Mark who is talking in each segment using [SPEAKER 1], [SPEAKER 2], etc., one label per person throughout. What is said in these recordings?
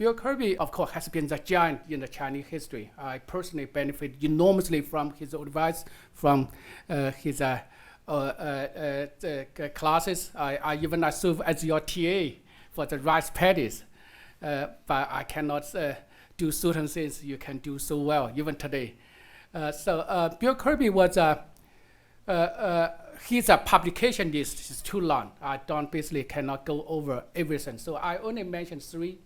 [SPEAKER 1] Bill Kirby, of course, has been the giant in the Chinese history. I personally benefit enormously from his advice, from his classes. I even serve as your TA for the rice paddies, but I cannot do certain things you can do so well, even today. So Bill Kirby was his publication list is too long. I basically cannot go over everything. So I only mentioned three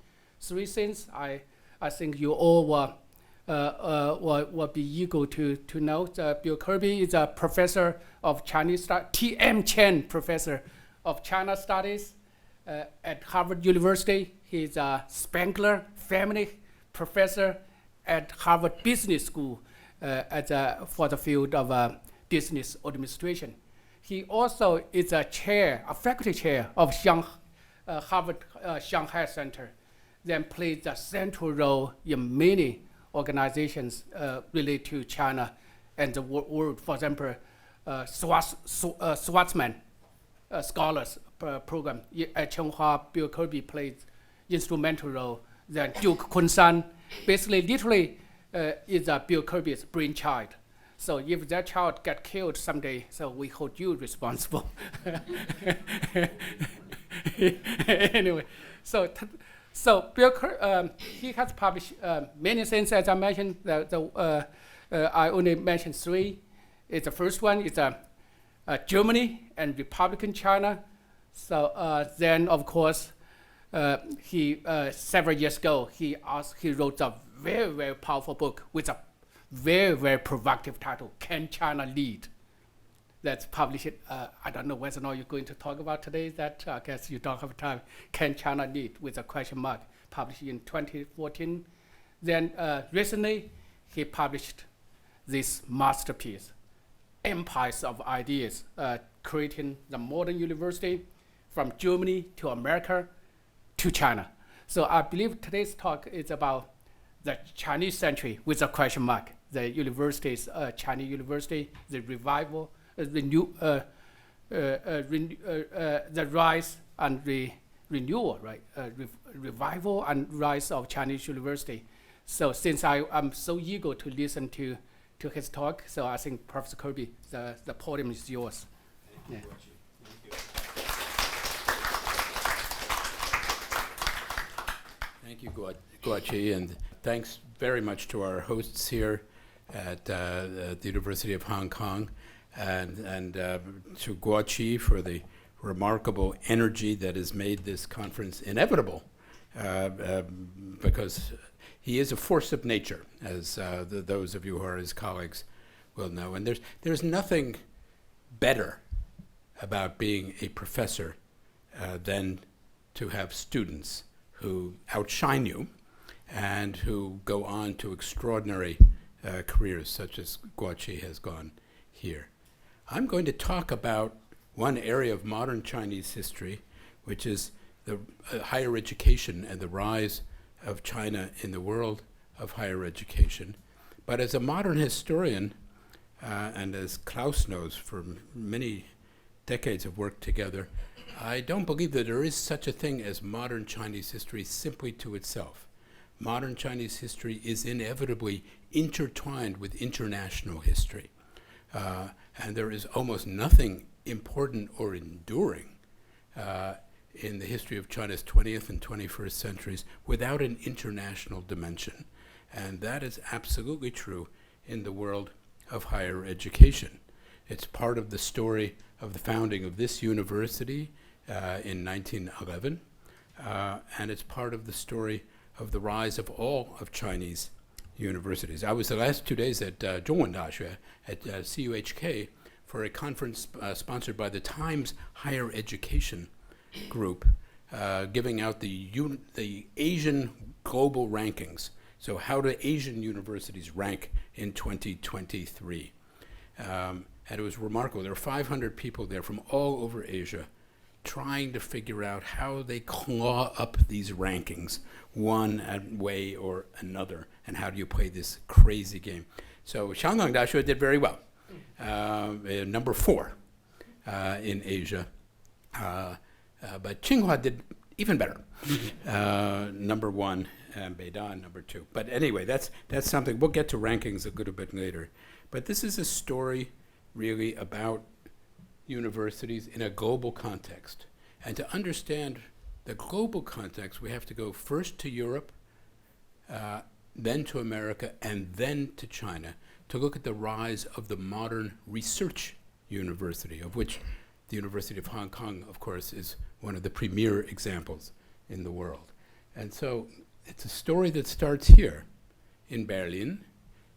[SPEAKER 1] things. I think you all will be eager to know. Bill Kirby is a professor of Chinese studies, T.M. Chang Professor of China Studies at Harvard University. He's a Spangler Family Professor at Harvard Business School for the field of business administration. He also is a faculty chair of Harvard Shanghai Center, then plays a central role in many organizations related to China and the world. For example, Schwarzman Scholars Program at Tsinghua, Bill Kirby plays instrumental role. Then Duke Kunsan, basically, literally, is Bill Kirby's brainchild. So if that child get killed someday, so we hold you responsible. Anyway, so Bill Kirby, he has published many things, as I mentioned. I only mentioned three. The first one is Germany and Republican China. So then, of course, he several years ago, he wrote a very, very powerful book with a very, very provocative title, Can China Lead? That's published. I don't know whether or not you're going to talk about today. That I guess you don't have time. Can China Lead? With a question mark, published in 2014. Then recently, he published this masterpiece, Empires of Ideas, creating the modern university from Germany to America to China. So I believe today's talk is about the Chinese century with a question mark. The universities, Chinese university, the revival, the rise and renewal, right? Revival and rise of Chinese university. So since I'm so eager to listen to his talk, so I think Professor Kirby, the podium is yours.
[SPEAKER 2] Thank you, Guoqi. Thank you, Guoqi, and thanks very much to our hosts here at the University of Hong Kong, and to Guoqi for the remarkable energy that has made this conference inevitable, because he is a force of nature, as those of you who are his colleagues will know. And there's nothing better about being a professor than to have students who outshine you and who go on to extraordinary careers, such as Guoqi has gone here. I'm going to talk about one area of modern Chinese history, which is the higher education and the rise of China in the world of higher education. But as a modern historian, and as Klaus knows from many decades of work together, I don't believe that there is such a thing as modern Chinese history simply to itself. Modern Chinese history is inevitably intertwined with international history. And there is almost nothing important or enduring in the history of China's 20th and 21st centuries without an international dimension. And that is absolutely true in the world of higher education. It's part of the story of the founding of this university in 1911, and it's part of the story of the rise of all of Chinese universities. I was the last 2 days at Zhongwen Daxue at CUHK for a conference sponsored by the Times Higher Education Group, giving out the Asian global rankings. So how do Asian universities rank in 2023? And it was remarkable. There were 500 people there from all over Asia trying to figure out how they claw up these rankings one way or another, and how do you play this crazy game. So Shanghai Daxue did very well, number 4 in Asia, but Tsinghua did even better, number 1 and Bedan number 2. But anyway, that's something. We'll get to rankings a little bit later. But this is a story really about universities in a global context. And to understand the global context, we have to go first to Europe, then to America, and then to China to look at the rise of the modern research university, of which the University of Hong Kong, of course, is one of the premier examples in the world. And so it's a story that starts here in Berlin.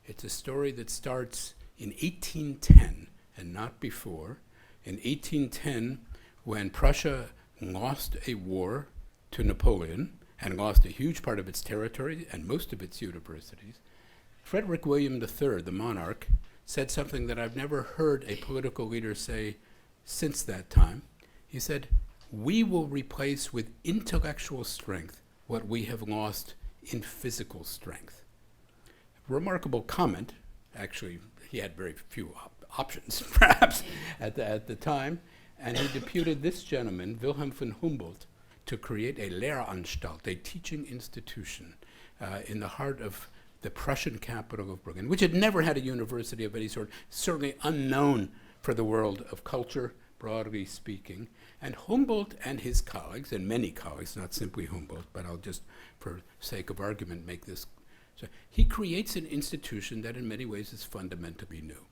[SPEAKER 2] It's a story that starts in 1810 and not before. In 1810, when Prussia lost a war to Napoleon and lost a huge part of its territory and most of its universities, Frederick William III, the monarch, said something that I've never heard a political leader say since that time. He said, "We will replace with intellectual strength what we have lost in physical strength." Remarkable comment. Actually, he had very few options, perhaps, at the time. And he deputed this gentleman, Wilhelm von Humboldt, to create a Lehranstalt, a teaching institution, in the heart of the Prussian capital of Berlin, which had never had a university of any sort, certainly unknown for the world of culture, broadly speaking. And Humboldt and his colleagues, and many colleagues, not simply Humboldt, but I'll just, for sake of argument, make this. So he creates an institution that in many ways is fundamentally new.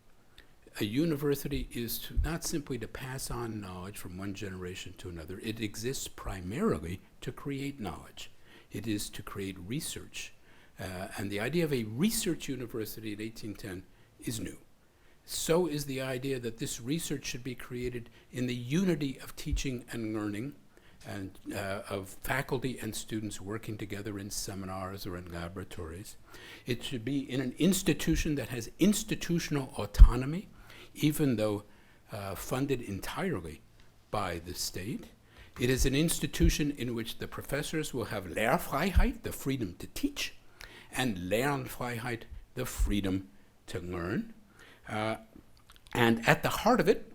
[SPEAKER 2] A university is not simply to pass on knowledge from one generation to another. It exists primarily to create knowledge. It is to create research. And the idea of a research university in 1810 is new. So is the idea that this research should be created in the unity of teaching and learning, and of faculty and students working together in seminars or in laboratories. It should be in an institution that has institutional autonomy, even though funded entirely by the state. It is an institution in which the professors will have Lehrfreiheit, the freedom to teach, and Lernfreiheit, the freedom to learn. And at the heart of it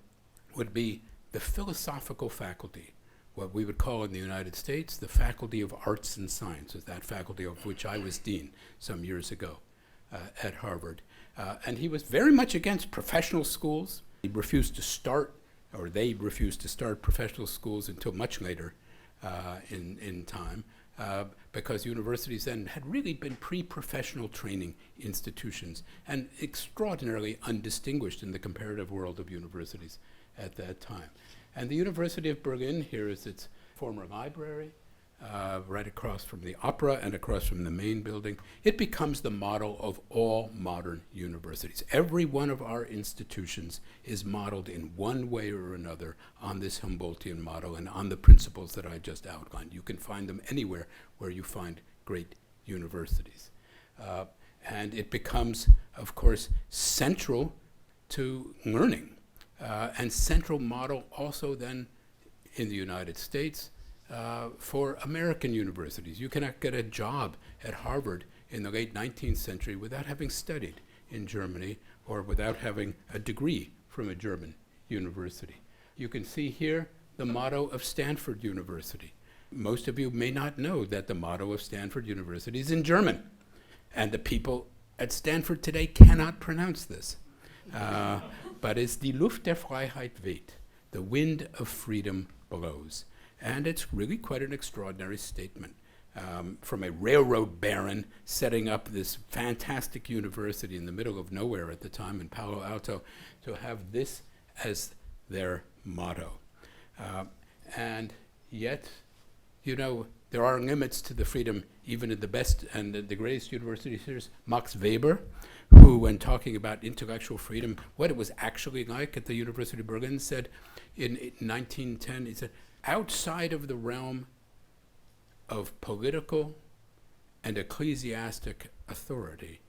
[SPEAKER 2] would be the philosophical faculty, what we would call in the United States the Faculty of Arts and Sciences, that faculty of which I was dean some years ago at Harvard. And he was very much against professional schools. He refused to start, or they refused to start professional schools until much later in time, because universities then had really been pre-professional training institutions and extraordinarily undistinguished in the comparative world of universities at that time. And the University of Berlin, here is its former library, right across from the opera and across from the main building. It becomes the model of all modern universities. Every one of our institutions is modeled in one way or another on this Humboldtian model and on the principles that I just outlined. You can find them anywhere where you find great universities. And it becomes, of course, central to learning, and central model also then in the United States for American universities. You cannot get a job at Harvard in the late 19th century without having studied in Germany or without having a degree from a German university. You can see here the motto of Stanford University. Most of you may not know that the motto of Stanford University is in German, and the people at Stanford today cannot pronounce this. But it's Die Luft der Freiheit weht, the wind of freedom blows. And it's really quite an extraordinary statement from a railroad baron setting up this fantastic university in the middle of nowhere at the time in Palo Alto to have this as their motto. And yet, you know, there are limits to the freedom even in the best and the greatest universities. Here's Max Weber, who, when talking about intellectual freedom, what it was actually like at the University of Berlin, said in 1910, he said, outside of the realm of political and ecclesiastic authority,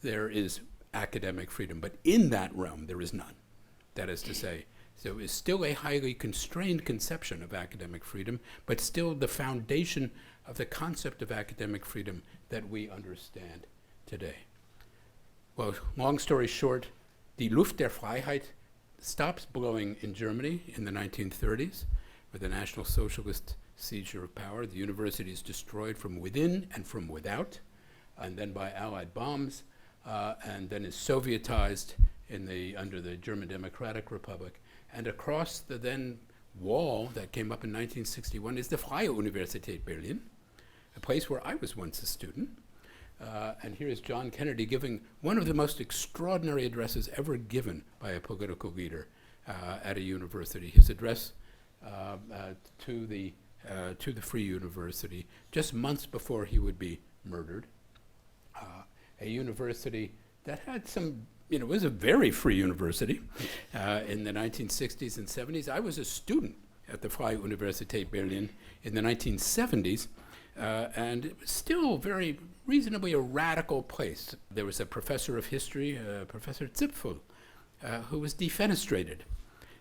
[SPEAKER 2] there is academic freedom, but in that realm there is none. That is to say, so it's still a highly constrained conception of academic freedom, but still the foundation of the concept of academic freedom that we understand today. Well, long story short, die Luft der Freiheit stops blowing in Germany in the 1930s, with the National Socialist seizure of power. The university is destroyed from within and from without, and then by Allied bombs, and then is Sovietized under the German Democratic Republic. And across the then wall that came up in 1961 is the Freie Universität Berlin, a place where I was once a student. And here is John Kennedy giving one of the most extraordinary addresses ever given by a political leader at a university. His address to the Free University just months before he would be murdered. A university that had some, it was a very free university in the 1960s and 70s. I was a student at the Freie Universität Berlin in the 1970s, and it was still very reasonably a radical place. There was a professor of history, Professor Zipfel, who was defenestrated,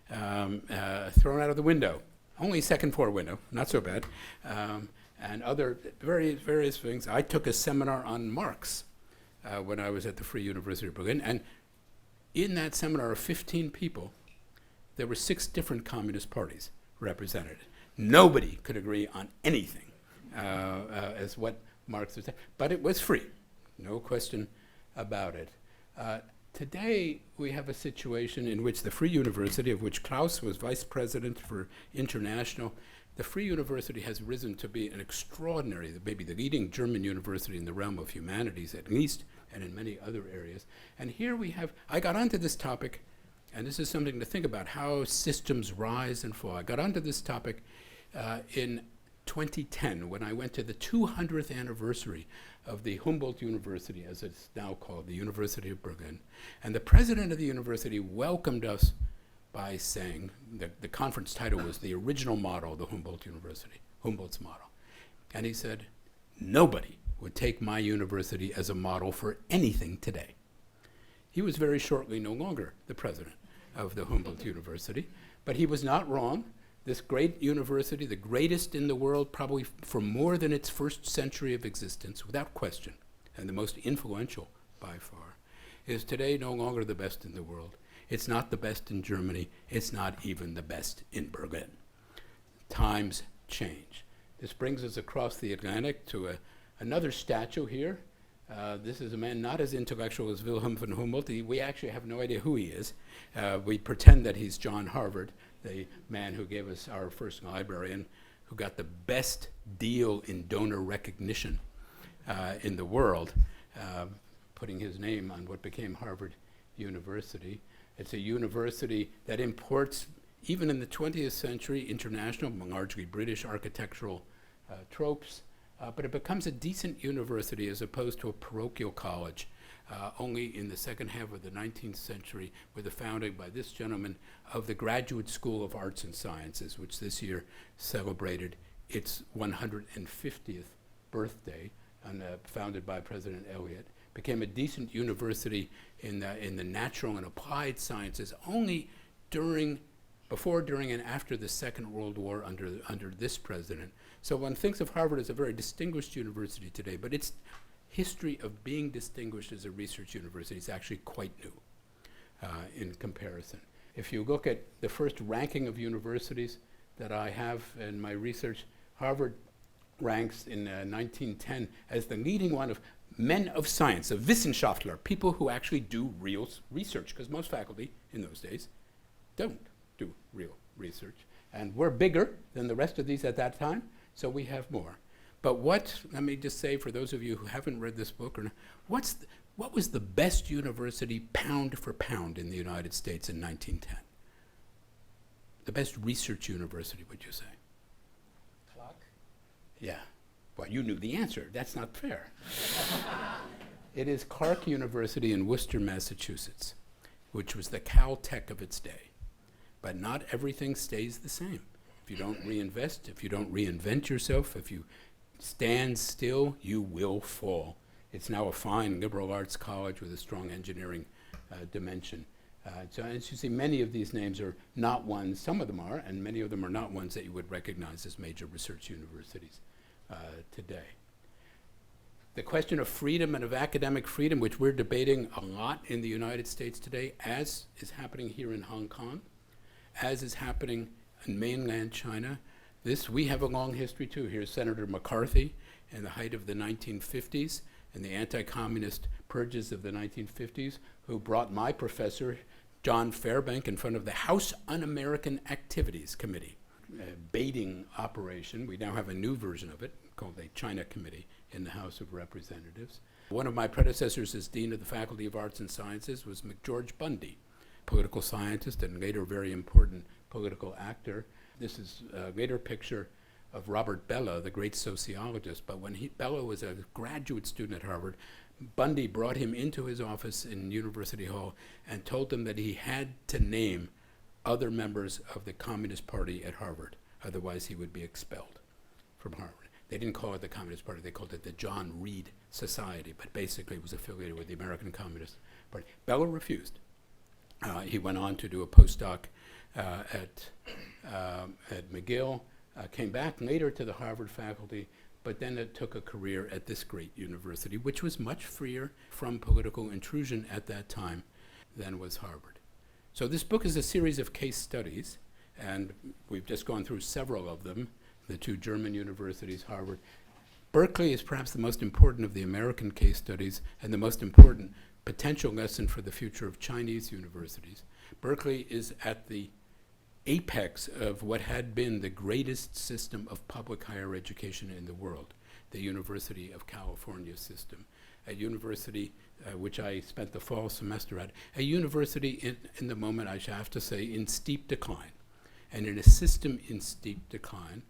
[SPEAKER 2] thrown out of the window. Only second floor window, not so bad, and other various things. I took a seminar on Marx when I was at the Free University of Berlin, and in that seminar of 15 people, there were 6 different communist parties represented. Nobody could agree on anything as what Marx was saying, but it was free, no question about it. Today, we have a situation in which the Free University, of which Klaus was vice president for international, the Free University has risen to be an extraordinary, maybe the leading German university in the realm of humanities at least, and in many other areas. And here we have, I got onto this topic, and this is something to think about, how systems rise and fall. I got onto this topic in 2010 when I went to the 200th anniversary of the Humboldt University, as it's now called, the University of Berlin. And the president of the university welcomed us by saying, the conference title was The Original Model of the Humboldt University, Humboldt's model. And he said, nobody would take my university as a model for anything today. He was very shortly no longer the president of the Humboldt University, but he was not wrong. This great university, the greatest in the world probably for more than its first century of existence, without question, and the most influential by far, is today no longer the best in the world. It's not the best in Germany. It's not even the best in Berlin. Times change. This brings us across the Atlantic to another statue here. This is a man not as intellectual as Wilhelm von Humboldt. We actually have no idea who he is. We pretend that he's John Harvard, the man who gave us our first librarian, who got the best deal in donor recognition in the world, putting his name on what became Harvard University. It's a university that imports, even in the 20th century, international, largely British architectural tropes, but it becomes a decent university as opposed to a parochial college only in the second half of the 19th century with the founding by this gentleman of the Graduate School of Arts and Sciences, which this year celebrated its 150th birthday, and founded by President Eliot. Became a decent university in the natural and applied sciences only before, during, and after the Second World War under this president. So one thinks of Harvard as a very distinguished university today, but its history of being distinguished as a research university is actually quite new in comparison. If you look at the first ranking of universities that I have in my research, Harvard ranks in 1910 as the leading one of men of science, of Wissenschaftler, people who actually do real research, because most faculty in those days don't do real research. And we're bigger than the rest of these at that time, so we have more. But let me just say for those of you who haven't read this book, what was the best university pound for pound in the United States in 1910? The best research university, would you say?
[SPEAKER 1] Clark.
[SPEAKER 2] Yeah. Well, you knew the answer. That's not fair. It is Clark University in Worcester, Massachusetts, which was the Caltech of its day. But not everything stays the same. If you don't reinvest, if you don't reinvent yourself, if you stand still, you will fall. It's now a fine liberal arts college with a strong engineering dimension. So as you see, many of these names are not ones, some of them are, and many of them are not ones that you would recognize as major research universities today. The question of freedom and of academic freedom, which we're debating a lot in the United States today, as is happening here in Hong Kong, as is happening in mainland China, We have a long history too. Here's Senator McCarthy in the height of the 1950s and the anti-communist purges of the 1950s, who brought my professor, John Fairbank, in front of the House Un-American Activities Committee, a baiting operation. We now have a new version of it called the China Committee in the House of Representatives. One of my predecessors as Dean of the Faculty of Arts and Sciences was McGeorge Bundy, political scientist and later very important political actor. This is a later picture of Robert Bellow, the great sociologist. But when Bellow was a graduate student at Harvard, Bundy brought him into his office in University Hall and told him that he had to name other members of the Communist Party at Harvard. Otherwise, he would be expelled from Harvard. They didn't call it the Communist Party. They called it the John Reed Society, but basically it was affiliated with the American Communist Party. Bellow refused. He went on to do a postdoc at McGill, came back later to the Harvard faculty, but then it took a career at this great university, which was much freer from political intrusion at that time than was Harvard. So this book is a series of case studies, and we've just gone through several of them, the two German universities, Harvard. Berkeley is perhaps the most important of the American case studies and the most important potential lesson for the future of Chinese universities. Berkeley is at the apex of what had been the greatest system of public higher education in the world, the University of California system, a university which I spent the fall semester at, a university in the moment, I have to say, in steep decline, and in a system in steep decline,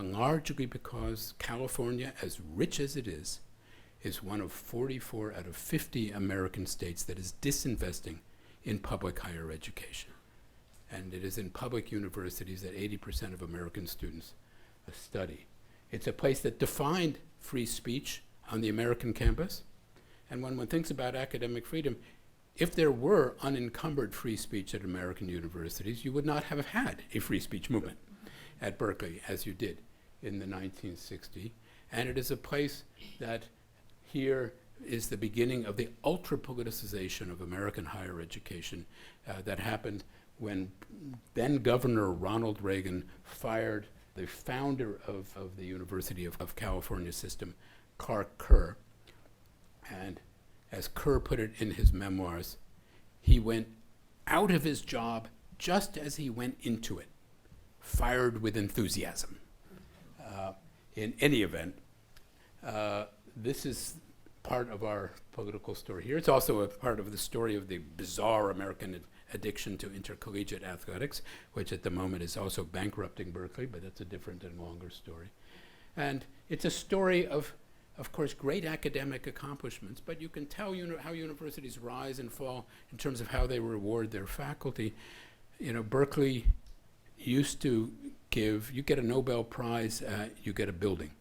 [SPEAKER 2] largely because California, as rich as it is one of 44 out of 50 American states that is disinvesting in public higher education. And it is in public universities that 80% of American students study. It's a place that defined free speech on the American campus. And when one thinks about academic freedom, if there were unencumbered free speech at American universities, you would not have had a free speech movement at Berkeley as you did in the 1960s. And it is a place that here is the beginning of the ultra-politicization of American higher education that happened when then Governor Ronald Reagan fired the founder of the University of California system, Clark Kerr. And as Kerr put it in his memoirs, he went out of his job just as he went into it, fired with enthusiasm. In any event, this is part of our political story here. It's also a part of the story of the bizarre American addiction to intercollegiate athletics, which at the moment is also bankrupting Berkeley, but that's a different and longer story. And it's a story of course, great academic accomplishments, but you can tell how universities rise and fall in terms of how they reward their faculty. You know, Berkeley used to give, you get a Nobel Prize, you get a building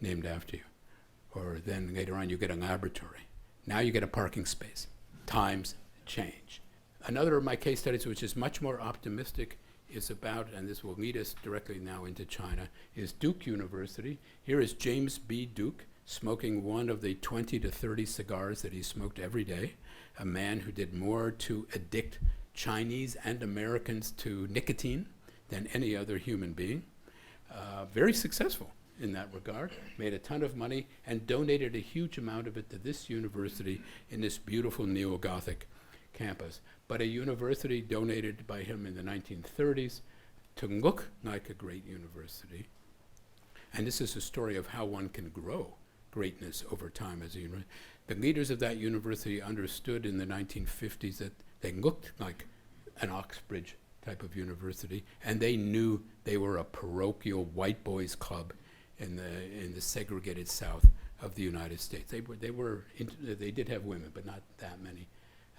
[SPEAKER 2] named after you. Or then later on you get a laboratory. Now you get a parking space. Times change. Another of my case studies, which is much more optimistic, is about, and this will lead us directly now into China, is Duke University. Here is James B. Duke smoking one of the 20 to 30 cigars that he smoked every day, a man who did more to addict Chinese and Americans to nicotine than any other human being. Very successful in that regard, made a ton of money, and donated a huge amount of it to this university in this beautiful neo-Gothic campus. But a university donated by him in the 1930s to look like a great university. And this is a story of how one can grow greatness over time as a university. The leaders of that university understood in the 1950s that they looked like an Oxbridge type of university, and they knew they were a parochial white boys club in the segregated South of the United States. They did have women, but not that many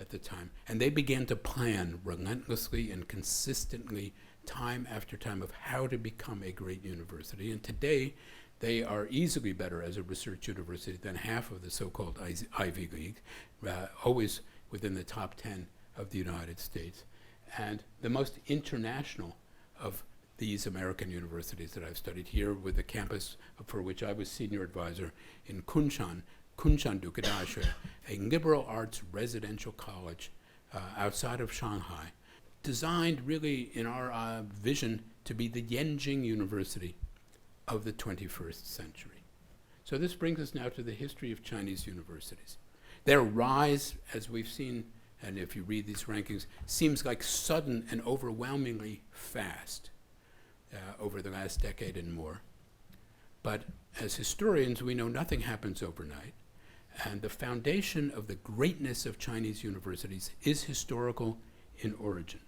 [SPEAKER 2] at the time. And they began to plan relentlessly and consistently, time after time, of how to become a great university. And today, they are easily better as a research university than half of the so-called Ivy League, always within the top 10 of the United States. And the most international of these American universities that I've studied here with the campus for which I was senior advisor in Kunshan Duke-Dashi, a liberal arts residential college outside of Shanghai, designed really in our vision to be the Yenjing University of the 21st century. So this brings us now to the history of Chinese universities. Their rise, as we've seen, and if you read these rankings, seems like sudden and overwhelmingly fast over the last decade and more. But as historians, we know nothing happens overnight, and the foundation of the greatness of Chinese universities is historical in origin.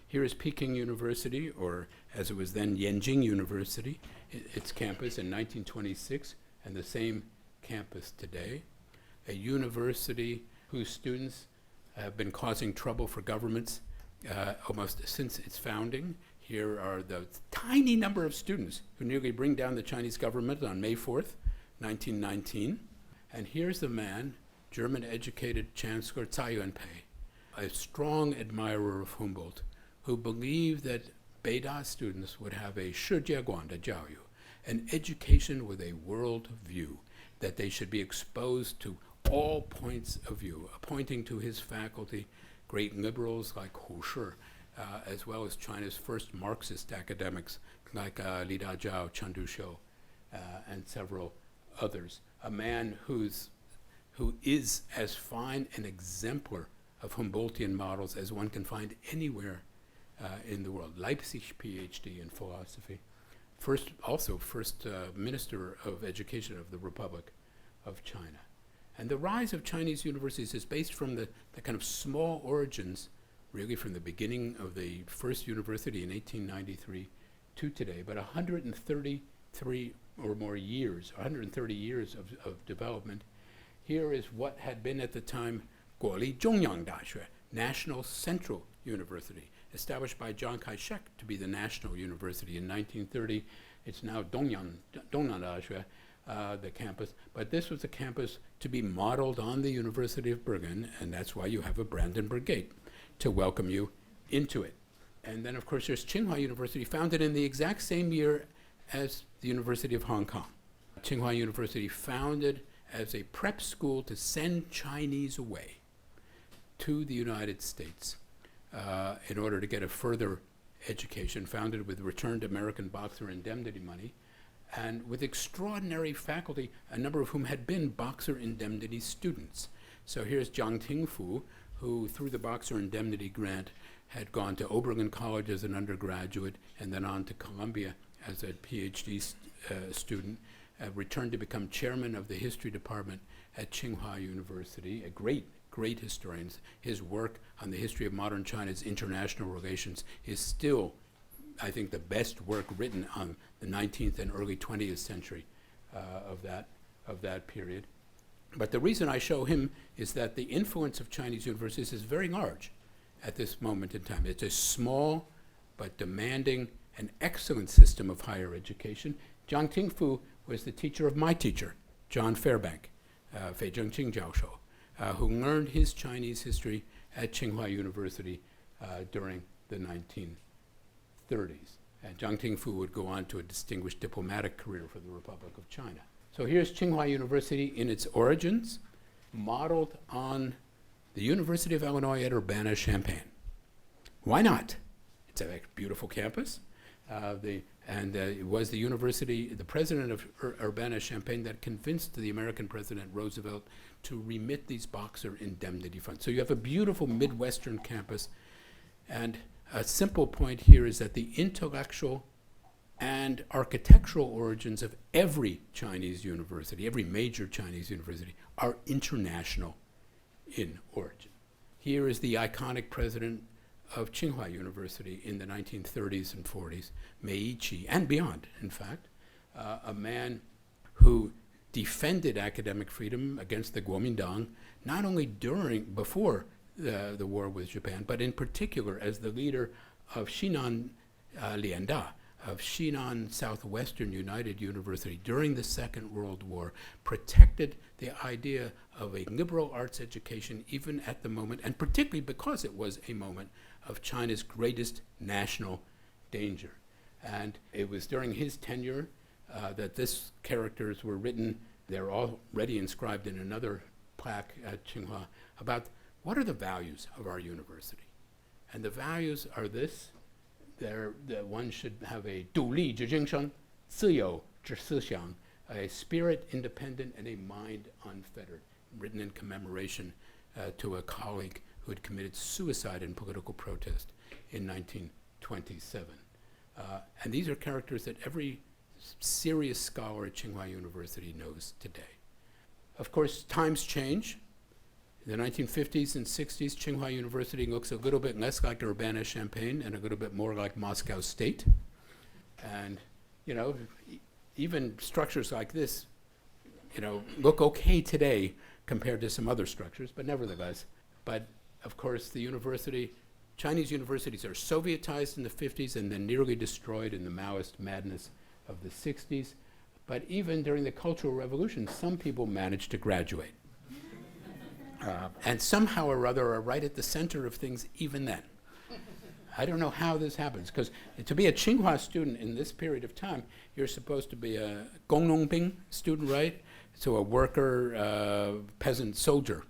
[SPEAKER 2] Here is Peking University, or as it was then, Yenjing University, its campus in 1926, and the same campus today. A university whose students have been causing trouble for governments almost since its founding. Here are the tiny number of students who nearly bring down the Chinese government on May 4th, 1919. And here's the man, German-educated Chancellor Tsai Ing-wen, a strong admirer of Humboldt, who believed that Beida students would have a 世界观的教育, an education with a world view, that they should be exposed to all points of view, appointing to his faculty great liberals like Hu Shi, as well as China's first Marxist academics like Li Dajiao, Chen Duxiu, and several others. A man who is as fine an exemplar of Humboldtian models as one can find anywhere in the world. Leipzig PhD in philosophy. First Minister of Education of the Republic of China. And the rise of Chinese universities is based from the kind of small origins, really from the beginning of the first university in 1893 to today, but 133 or more years, 130 years of development. Here is what had been at the time Guoqi Xu, National Central University, established by Chiang Kai-shek to be the national university in 1930. It's now Dongnan Daxue, the campus, but this was a campus to be modeled on the University of Bergen, and that's why you have a Brandenburg Gate to welcome you into it. And then, of course, there's Tsinghua University, founded in the exact same year as the University of Hong Kong. Tsinghua University founded as a prep school to send Chinese away to the United States in order to get a further education, founded with returned American Boxer indemnity money, and with extraordinary faculty, a number of whom had been Boxer indemnity students. So here's Jiang Tingfu, who through the Boxer indemnity grant had gone to Oberlin College as an undergraduate and then on to Columbia as a PhD student, returned to become chairman of the history department at Tsinghua University, a great historian. His work on the history of modern China's international relations is still, I think, the best work written on the 19th and early 20th century of that period. But the reason I show him is that the influence of Chinese universities is very large at this moment in time. It's a small but demanding and excellent system of higher education. Jiang Tingfu was the teacher of my teacher, John Fairbank, Fei Zhengqing Jiaoshou, who learned his Chinese history at Tsinghua University during the 1930s. And Jiang Tingfu would go on to a distinguished diplomatic career for the Republic of China. So here's Tsinghua University in its origins, modeled on the University of Illinois at Urbana-Champaign. Why not? It's a beautiful campus. It was the university, the president of Urbana-Champaign that convinced the American President Roosevelt to remit these Boxer indemnity funds. So you have a beautiful Midwestern campus. And a simple point here is that the intellectual and architectural origins of every Chinese university, every major Chinese university, are international in origin. Here is the iconic president of Tsinghua University in the 1930s and 40s, Meiqi, and beyond, in fact, a man who defended academic freedom against the Kuomintang, not only before the war with Japan, but in particular as the leader of Xinan Lianda, of Xinan Southwestern United University during the Second World War, protected the idea of a liberal arts education even at the moment, and particularly because it was a moment of China's greatest national danger. And it was during his tenure that these characters were written. They're already inscribed in another plaque at Tsinghua about what are the values of our university. And the values are this, one should have a 独立之精神,自由之思想, a spirit independent and a mind unfettered, written in commemoration to a colleague who had committed suicide in political protest in 1927. And these are characters that every serious scholar at Tsinghua University knows today. Of course, times change. In the 1950s and 60s, Tsinghua University looks a little bit less like Urbana-Champaign and a little bit more like Moscow State. And, you know, even structures like this, you know, look okay today compared to some other structures, but nevertheless. But, of course, the university, Chinese universities are Sovietized in the 50s and then nearly destroyed in the Maoist madness of the 60s. But even during the Cultural Revolution, some people managed to graduate. And somehow or other are right at the center of things even then. I don't know how this happens, because to be a Tsinghua student in this period of time, you're supposed to be a Gongnongbing student, right? So a worker, peasant, soldier.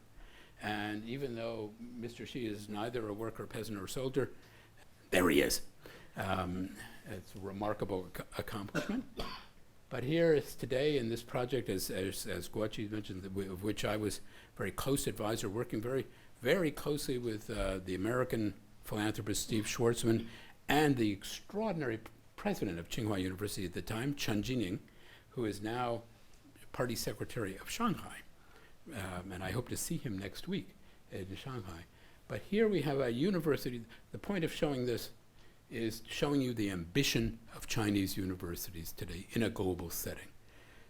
[SPEAKER 2] And even though Mr. Xi is neither a worker, peasant, or soldier, there he is. It's a remarkable accomplishment. But here is today in this project, as Guoqi mentioned, of which I was very close advisor, working very, very closely with the American philanthropist Steve Schwartzman and the extraordinary president of Tsinghua University at the time, Chen Jining, who is now party secretary of Shanghai. And I hope to see him next week in Shanghai. But here we have a university. The point of showing this is showing you the ambition of Chinese universities today in a global setting.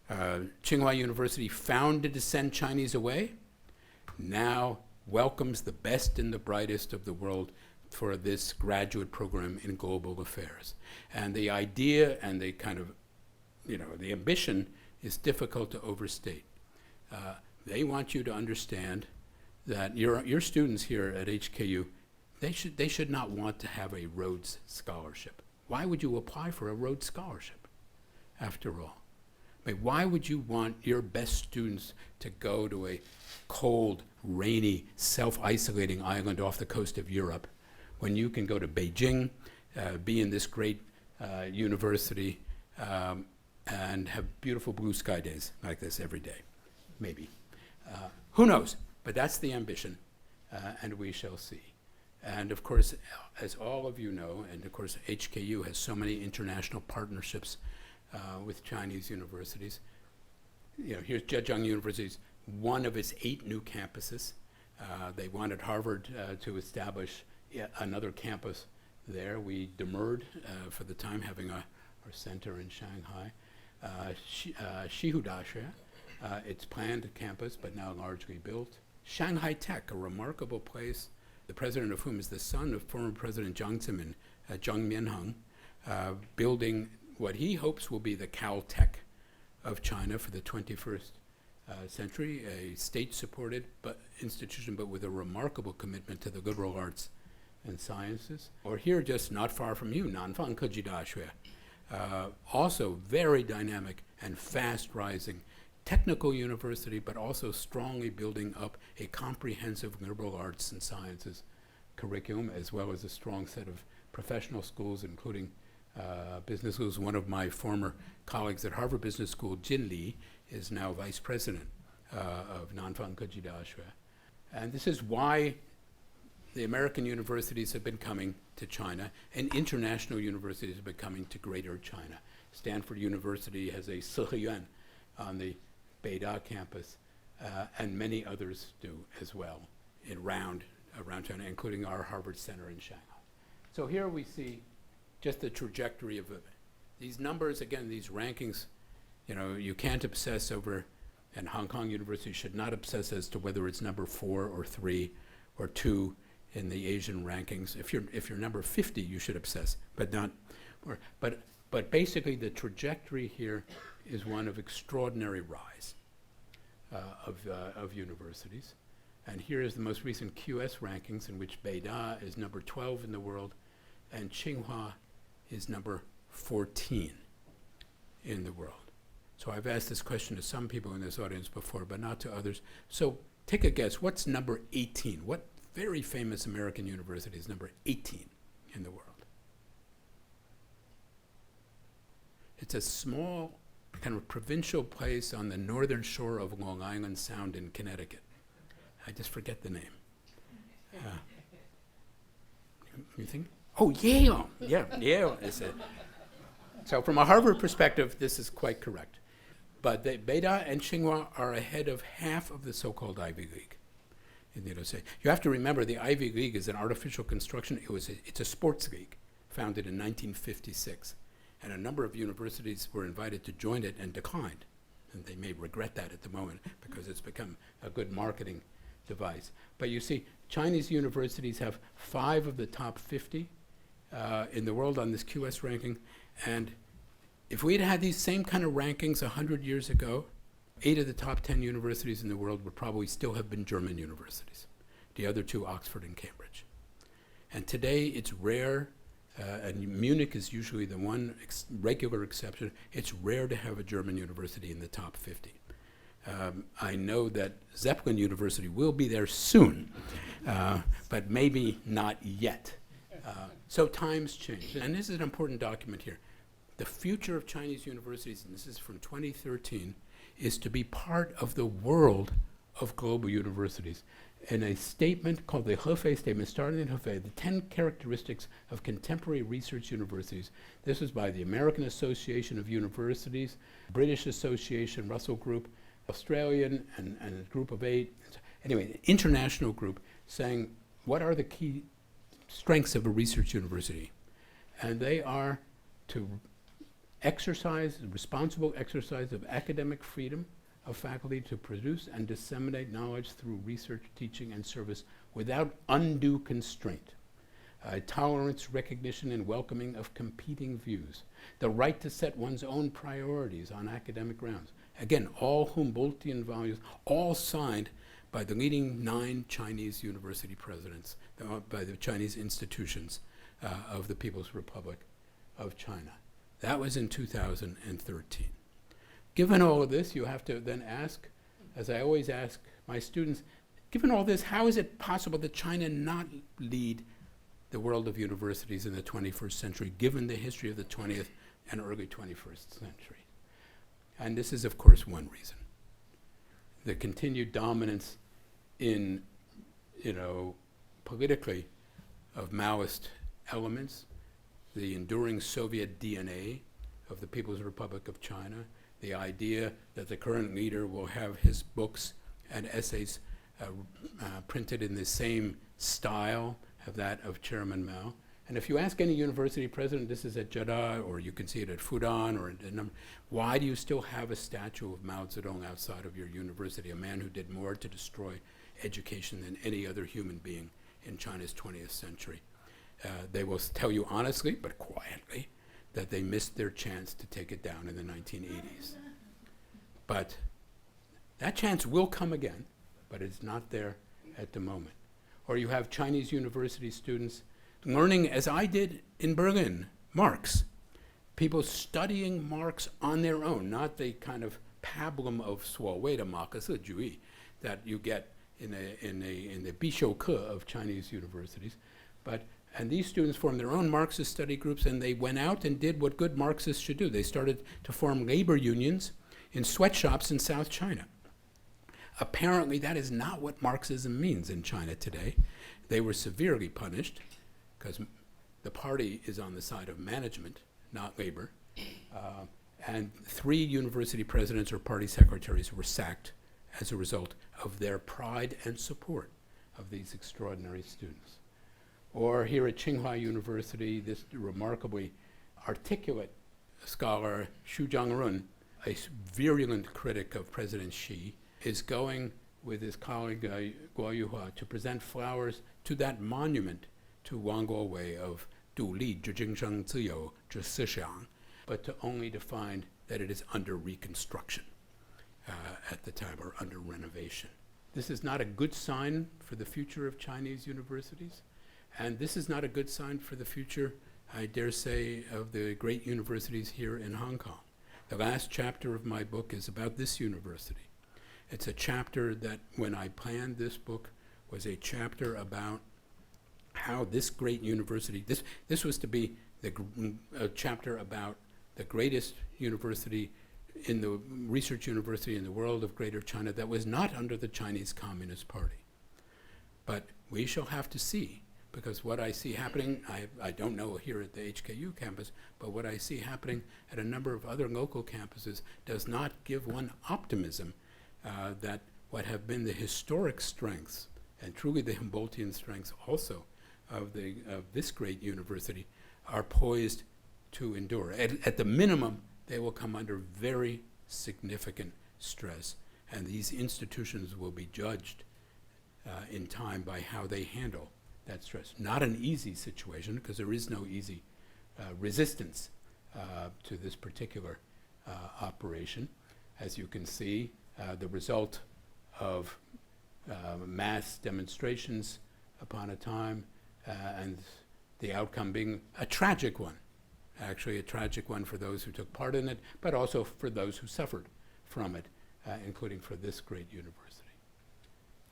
[SPEAKER 2] Tsinghua University, founded to send Chinese away, now welcomes the best and the brightest of the world for this graduate program in global affairs. And the idea and the kind of, you know, the ambition is difficult to overstate. They want you to understand that your students here at HKU, they should not want to have a Rhodes Scholarship. Why would you apply for a Rhodes Scholarship, after all? I mean, why would you want your best students to go to a cold, rainy, self-isolating island off the coast of Europe when you can go to Beijing, be in this great university, and have beautiful blue sky days like this every day? Maybe. Who knows? But that's the ambition, and we shall see. And of course, as all of you know, and of course HKU has so many international partnerships with Chinese universities. You know, here's Zhejiang University's one of its 8 new campuses. They wanted Harvard to establish another campus there. We demurred for the time, having our center in Shanghai. Xihu Daxue, its planned campus, but now largely built. Shanghai Tech, a remarkable place, the president of whom is the son of former President Jiang Zemin, Zhang Mianheng, building what he hopes will be the Caltech of China for the 21st century, a state-supported institution, but with a remarkable commitment to the liberal arts and sciences. Or here, just not far from you, Nanfang Keji Daxue, also very dynamic and fast-rising technical university, but also strongly building up a comprehensive liberal arts and sciences curriculum, as well as a strong set of professional schools, including business schools. One of my former colleagues at Harvard Business School, Jin Li, is now vice president of Nanfang Keji Daxue. And this is why the American universities have been coming to China, and international universities have been coming to Greater China. Stanford University has a Siheyuan on the Beida campus, and many others do as well around China, including our Harvard Center in Shanghai. So here we see just the trajectory of these numbers. Again, these rankings, you know, you can't obsess over, and Hong Kong University should not obsess as to whether it's number 4 or 3 or 2 in the Asian rankings. If you're number 50, you should obsess, but not. But basically, the trajectory here is one of extraordinary rise of universities. And here is the most recent QS rankings, in which Beida is number 12 in the world, and Tsinghua is number 14 in the world. So I've asked this question to some people in this audience before, but not to others. So take a guess, what's number 18? What very famous American university is number 18 in the world? It's a small kind of provincial place on the northern shore of Long Island Sound in Connecticut. I just forget the name. You think? Oh, Yale. Yeah, Yale is it. So from a Harvard perspective, this is quite correct. But Beida and Tsinghua are ahead of half of the so-called Ivy League in the United States. You have to remember the Ivy League is an artificial construction. It's a sports league founded in 1956. And a number of universities were invited to join it and declined. And they may regret that at the moment because it's become a good marketing device. But you see, Chinese universities have 5 of the top 50 in the world on this QS ranking. And if we'd had these same kind of rankings 100 years ago, 8 of the top 10 universities in the world would probably still have been German universities. The other 2, Oxford and Cambridge. And today it's rare, and Munich is usually the one regular exception, it's rare to have a German university in the top 50. I know that Zeppelin University will be there soon, but maybe not yet. So times change. And this is an important document here. The future of Chinese universities, and this is from 2013, is to be part of the world of global universities. In a statement called the Hefei Statement, started in Hefei, the 10 characteristics of contemporary research universities. This was by the American Association of Universities, British Association, Russell Group, Australian, and a group of 8. Anyway, an international group saying, what are the key strengths of a research university? And they are to exercise, responsible exercise of academic freedom of faculty to produce and disseminate knowledge through research, teaching, and service without undue constraint. Tolerance, recognition, and welcoming of competing views. The right to set one's own priorities on academic grounds. Again, all Humboldtian values, all signed by the leading 9 Chinese university presidents, by the Chinese institutions of the People's Republic of China. That was in 2013. Given all of this, you have to then ask, as I always ask my students, given all this, how is it possible that China not lead the world of universities in the 21st century, given the history of the 20th and early 21st century? And this is, of course, one reason. The continued dominance in, politically, of Maoist elements, the enduring Soviet DNA of the People's Republic of China, the idea that the current leader will have his books and essays printed in the same style of that of Chairman Mao. And if you ask any university president, this is at Jeddah, or you can see it at Fudan, or at a number, why do you still have a statue of Mao Zedong outside of your university, a man who did more to destroy education than any other human being in China's 20th century? They will tell you honestly, but quietly, that they missed their chance to take it down in the 1980s. But that chance will come again, but it's not there at the moment. Or you have Chinese university students learning, as I did in Berlin, Marx. People studying Marx on their own, not the kind of pablum of 所谓的马克思主义 that you get in the 必修课 of Chinese universities. And these students formed their own Marxist study groups, and they went out and did what good Marxists should do. They started to form labor unions in sweatshops in South China. Apparently, that is not what Marxism means in China today. They were severely punished because the party is on the side of management, not labor. And 3 university presidents or party secretaries were sacked as a result of their pride and support of these extraordinary students. Or here at Tsinghua University, this remarkably articulate scholar, Xu Jiangrun, a virulent critic of President Xi, is going with his colleague Guoqi Xu to present flowers to that monument to Wang Guowei of 独立之精神自由之思想, but only to find that it is under reconstruction at the time, or under renovation. This is not a good sign for the future of Chinese universities. And this is not a good sign for the future, I dare say, of the great universities here in Hong Kong. The last chapter of my book is about this university. It's a chapter that, when I planned this book, was a chapter about how this great university, this was to be a chapter about the greatest university in the research university in the world of Greater China that was not under the Chinese Communist Party. But we shall have to see, because what I see happening, I don't know here at the HKU campus, but what I see happening at a number of other local campuses does not give one optimism that what have been the historic strengths, and truly the Humboldtian strengths also of this great university, are poised to endure. At the minimum, they will come under very significant stress, and these institutions will be judged in time by how they handle that stress. Not an easy situation, because there is no easy resistance to this particular operation. As you can see, the result of mass demonstrations upon a time, and the outcome being a tragic one. Actually a tragic one for those who took part in it, but also for those who suffered from it, including for this great university.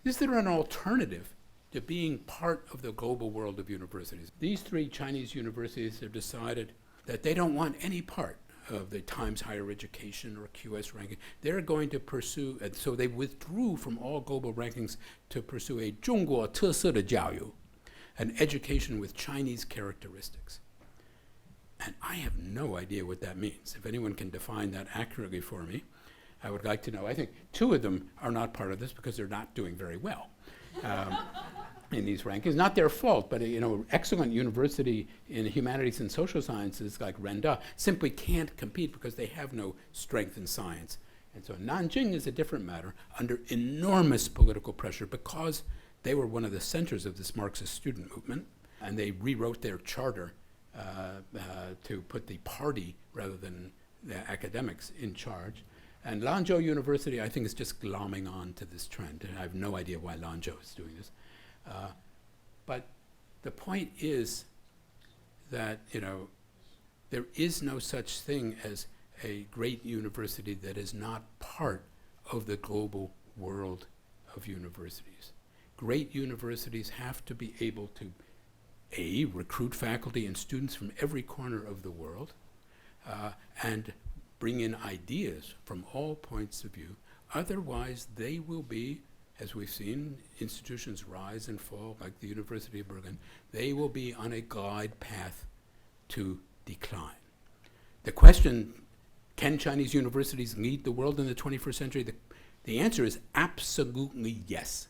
[SPEAKER 2] Is there an alternative to being part of the global world of universities? These three Chinese universities have decided that they don't want any part of the Times Higher Education or QS ranking. They're going to pursue, and so they withdrew from all global rankings to pursue a 中国特色的教育, an education with Chinese characteristics. And I have no idea what that means. If anyone can define that accurately for me, I would like to know. I think two of them are not part of this because they're not doing very well in these rankings. Not their fault, but excellent university in humanities and social sciences like Renda simply can't compete because they have no strength in science. And so Nanjing is a different matter, under enormous political pressure because they were one of the centers of this Marxist student movement, and they rewrote their charter to put the party rather than the academics in charge. And Lanzhou University, I think, is just glomming on to this trend. And I have no idea why Lanzhou is doing this. But the point is that, there is no such thing as a great university that is not part of the global world of universities. Great universities have to be able to recruit faculty and students from every corner of the world, and bring in ideas from all points of view. Otherwise, they will be, as we've seen institutions rise and fall, like the University of Berlin, they will be on a glide path to decline. The question, can Chinese universities lead the world in the 21st century? The answer is absolutely yes.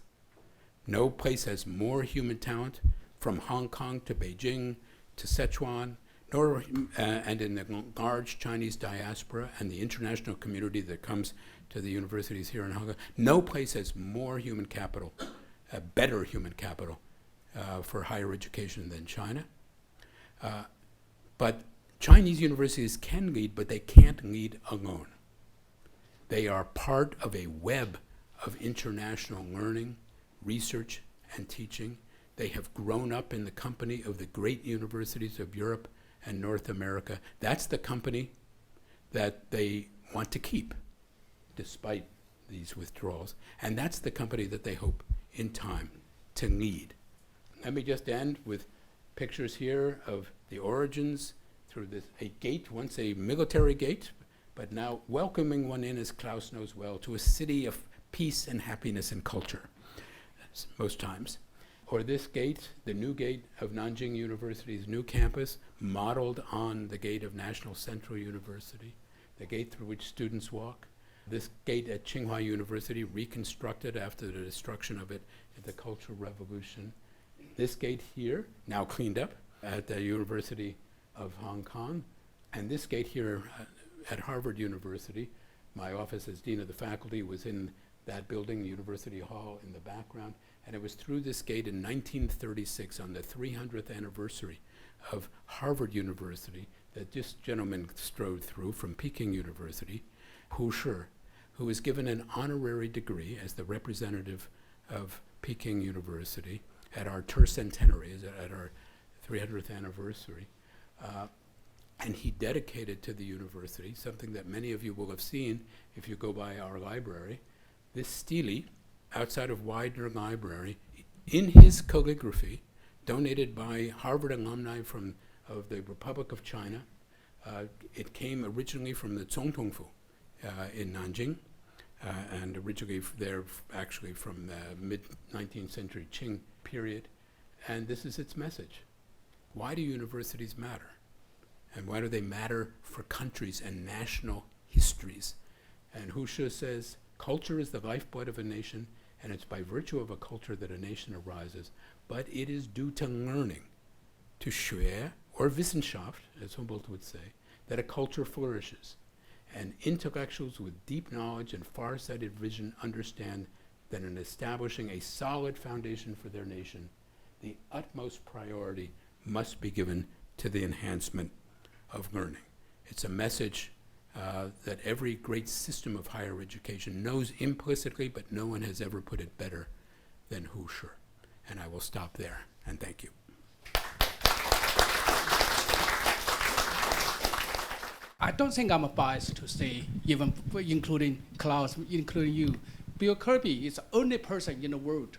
[SPEAKER 2] No place has more human talent, from Hong Kong to Beijing to Sichuan, and in the large Chinese diaspora and the international community that comes to the universities here in Hong Kong. No place has more human capital, better human capital for higher education than China. But Chinese universities can lead, but they can't lead alone. They are part of a web of international learning, research, and teaching. They have grown up in the company of the great universities of Europe and North America. That's the company that they want to keep, despite these withdrawals. And that's the company that they hope in time to lead. Let me just end with pictures here of the origins through a gate, once a military gate, but now welcoming one in, as Klaus knows well, to a city of peace and happiness and culture, most times. Or this gate, the new gate of Nanjing University's new campus, modeled on the gate of National Central University, the gate through which students walk. This gate at Tsinghua University, reconstructed after the destruction of it in the Cultural Revolution. This gate here, now cleaned up, at the University of Hong Kong. And this gate here at Harvard University. My office as Dean of the Faculty was in that building, the University Hall in the background. And it was through this gate in 1936, on the 300th anniversary of Harvard University, that this gentleman strode through from Peking University, Hu Shi, who was given an honorary degree as the representative of Peking University at our tercentenary, at our 300th anniversary. And he dedicated to the university something that many of you will have seen if you go by our library, this stele outside of Widener Library, in his calligraphy, donated by Harvard alumni of the Republic of China, It came originally from the Zongtongfu in Nanjing, and originally actually from the mid-19th century Qing period. And this is its message. Why do universities matter? And why do they matter for countries and national histories? And HKU says, culture is the lifeblood of a nation, and it's by virtue of a culture that a nation arises, but it is due to learning, to 学, or Wissenschaft, as Humboldt would say, that a culture flourishes. And intellectuals with deep knowledge and far-sighted vision understand that in establishing a solid foundation for their nation, the utmost priority must be given to the enhancement of learning. It's a message that every great system of higher education knows implicitly, but no one has ever put it better than HKU. And I will stop there, and thank you.
[SPEAKER 1] I don't think I'm biased to say, even including Klaus, including you, Bill Kirby is the only person in the world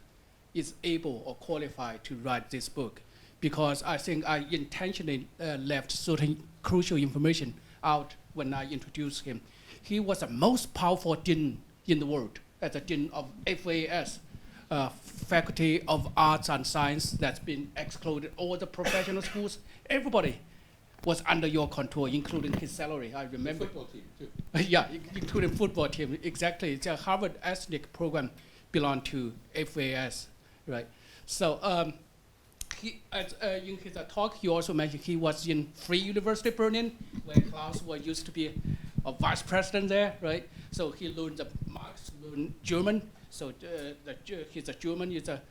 [SPEAKER 1] is able or qualified to write this book, because I think I intentionally left certain crucial information out when I introduced him. He was the most powerful dean in the world, as a dean of FAS, Faculty of Arts and Science, that's been excluded all the professional schools. Everybody was under your control, including his salary. I remember.
[SPEAKER 2] The football team, too.
[SPEAKER 1] Yeah, including football team, exactly. The Harvard ethnic program belonged to FAS, right? So he, in his talk, he also mentioned he was in Free University Berlin, where Klaus was used to be a vice president there, right? So he learned the Marx, learned German. So he's a German. He's a,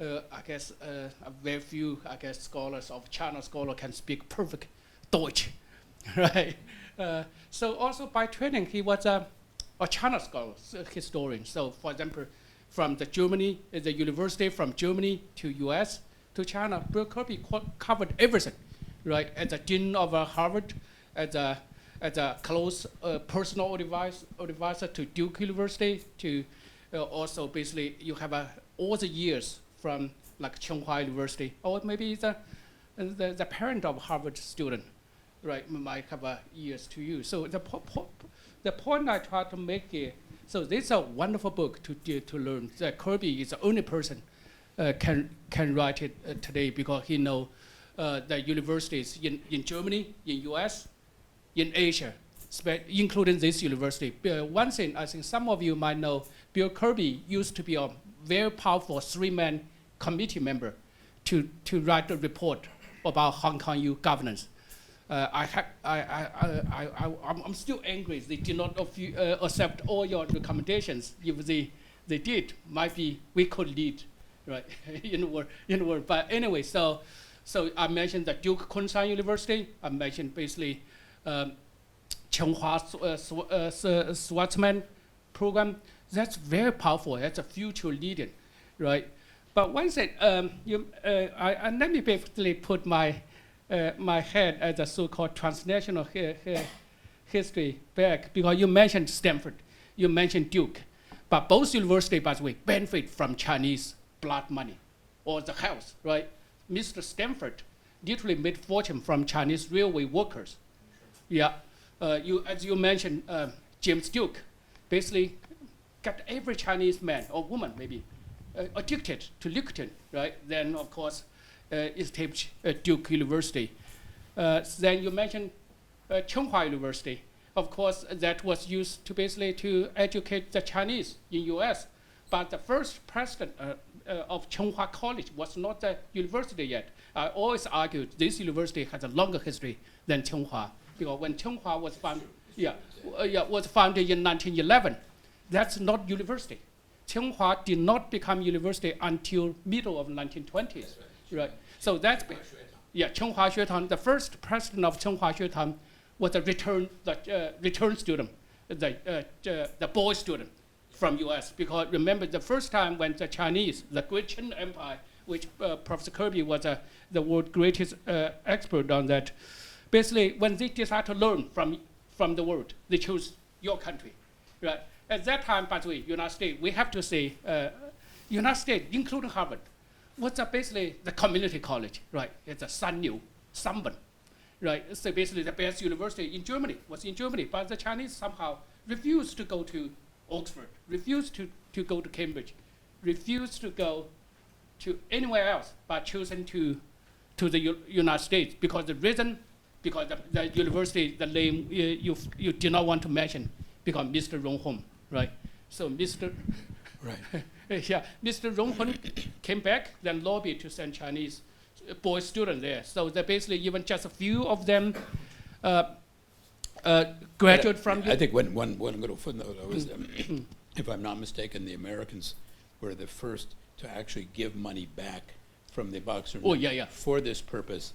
[SPEAKER 1] I guess, a very few, I guess, scholars of China scholar can speak perfect Deutsch, right? So also by training, he was a China scholar, historian. So for example, from the university from Germany to US to China, Bill Kirby covered everything, right? As a dean of Harvard, as a close personal advisor to Duke University, to also basically you have all the years from like Tsinghua University, or maybe the parent of Harvard student, right, might have years to you. So the point I try to make here, so this is a wonderful book to learn. Kirby is the only person can write it today, because he know the universities in Germany, in US, in Asia, including this university. One thing I think some of you might know, Bill Kirby used to be a very powerful three-man committee member to write a report about Hong Kong U governance. I'm still angry they did not accept all your recommendations. If they did, might be we could lead, right, in the world. But anyway, so I mentioned the Duke Kunshan University. I mentioned basically Tsinghua Schwarzman program. That's very powerful. That's a future leading, right? But one thing, let me basically put my head as a so-called transnational history back, because you mentioned Stanford, you mentioned Duke, but both universities, by the way, benefit from Chinese blood money or the health, right? Mr. Stanford literally made fortune from Chinese railway workers. Yeah, as you mentioned, James Duke basically got every Chinese man or woman maybe addicted to nicotine, right? Then of course, established Duke University. Then you mentioned Tsinghua University. Of course, that was used to basically to educate the Chinese in US. But the first president of Tsinghua College was not the university yet. I always argued this university has a longer history than Tsinghua, because when Tsinghua was founded, was founded in 1911, that's not university. Tsinghua did not become university until middle of 1920s, right? So that's Tsinghua Xuetang. The first president of Tsinghua Xuetang was a return student, the boy student from U.S. Because remember the first time when the Chinese, the Great Qing Empire, which Professor Kirby was the world's greatest expert on that, basically when they decided to learn from the world, they chose your country, right? At that time, by the way, United States, we have to say, United States, including Harvard, was basically the community college, right? It's a Sanyu, Sanben, right? So basically the best university in Germany was in Germany, but the Chinese somehow refused to go to Oxford, refused to go to Cambridge, refused to go to anywhere else, but chosen to the United States because the reason, because the university, the name you did not want to mention, because Mr. Rong Hong, right? So Mr.
[SPEAKER 2] Right.
[SPEAKER 1] Yeah, Mr. Rong Hong came back, then lobbied to send Chinese boy students there. So they basically even just a few of them graduate from.
[SPEAKER 2] I think one little footnote though is, if I'm not mistaken, the Americans were the first to actually give money back from the Boxer
[SPEAKER 1] Oh, yeah, yeah.
[SPEAKER 2] for this purpose,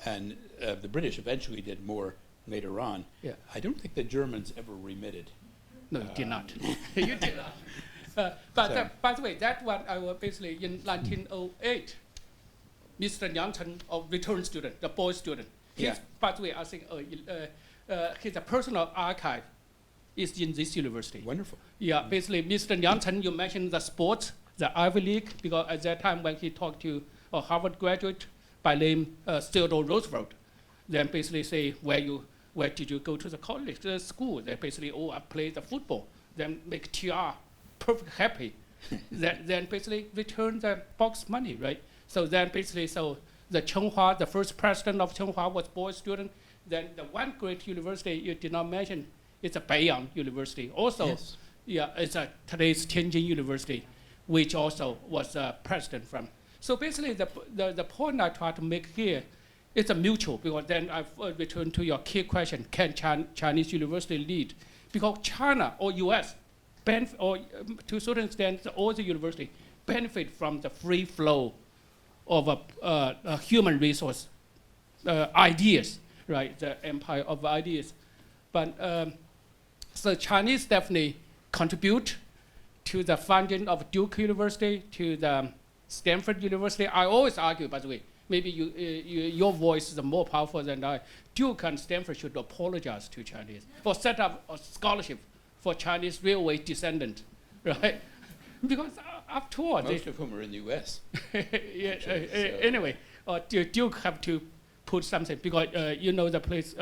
[SPEAKER 2] and the British eventually did more later on.
[SPEAKER 1] Yeah.
[SPEAKER 2] I don't think the Germans ever remitted.
[SPEAKER 1] No, you did not. You did not. But by the way, that one I was basically in 1908. Mr. Liang Chen, a return student, the boy student.
[SPEAKER 2] Yeah.
[SPEAKER 1] By the way, I think his personal archive is in this university.
[SPEAKER 2] Wonderful.
[SPEAKER 1] Yeah, basically, Mr. Liang Chen, you mentioned the sports, the Ivy League, because at that time when he talked to a Harvard graduate by name Theodore Roosevelt, then basically say, where did you go to the college, the school? They basically, oh, I played the football. Then make TR perfect happy. then basically return the box money, right? So then basically, so the Tsinghua, the first president of Tsinghua was boy student. Then the one great university you did not mention is a Beiyang University. Also,
[SPEAKER 2] Yes.
[SPEAKER 1] yeah, it's today's Tianjin University, which also was president from. So basically, the point I try to make here is a mutual, because then I've returned to your key question, can Chinese university lead? Because China or US, or to a certain extent, all the university benefit from the free flow of human resource ideas, right? The empire of ideas. But so Chinese definitely contribute to the funding of Duke University, to the Stanford University. I always argue, by the way, maybe your voice is more powerful than I. Duke and Stanford should apologize to Chinese or set up a scholarship for Chinese railway descendants, right? Because after all,
[SPEAKER 2] Most of whom are in the U.S.
[SPEAKER 1] yeah,
[SPEAKER 2] Actually, so-
[SPEAKER 1] anyway, Duke have to put something, because you know the place,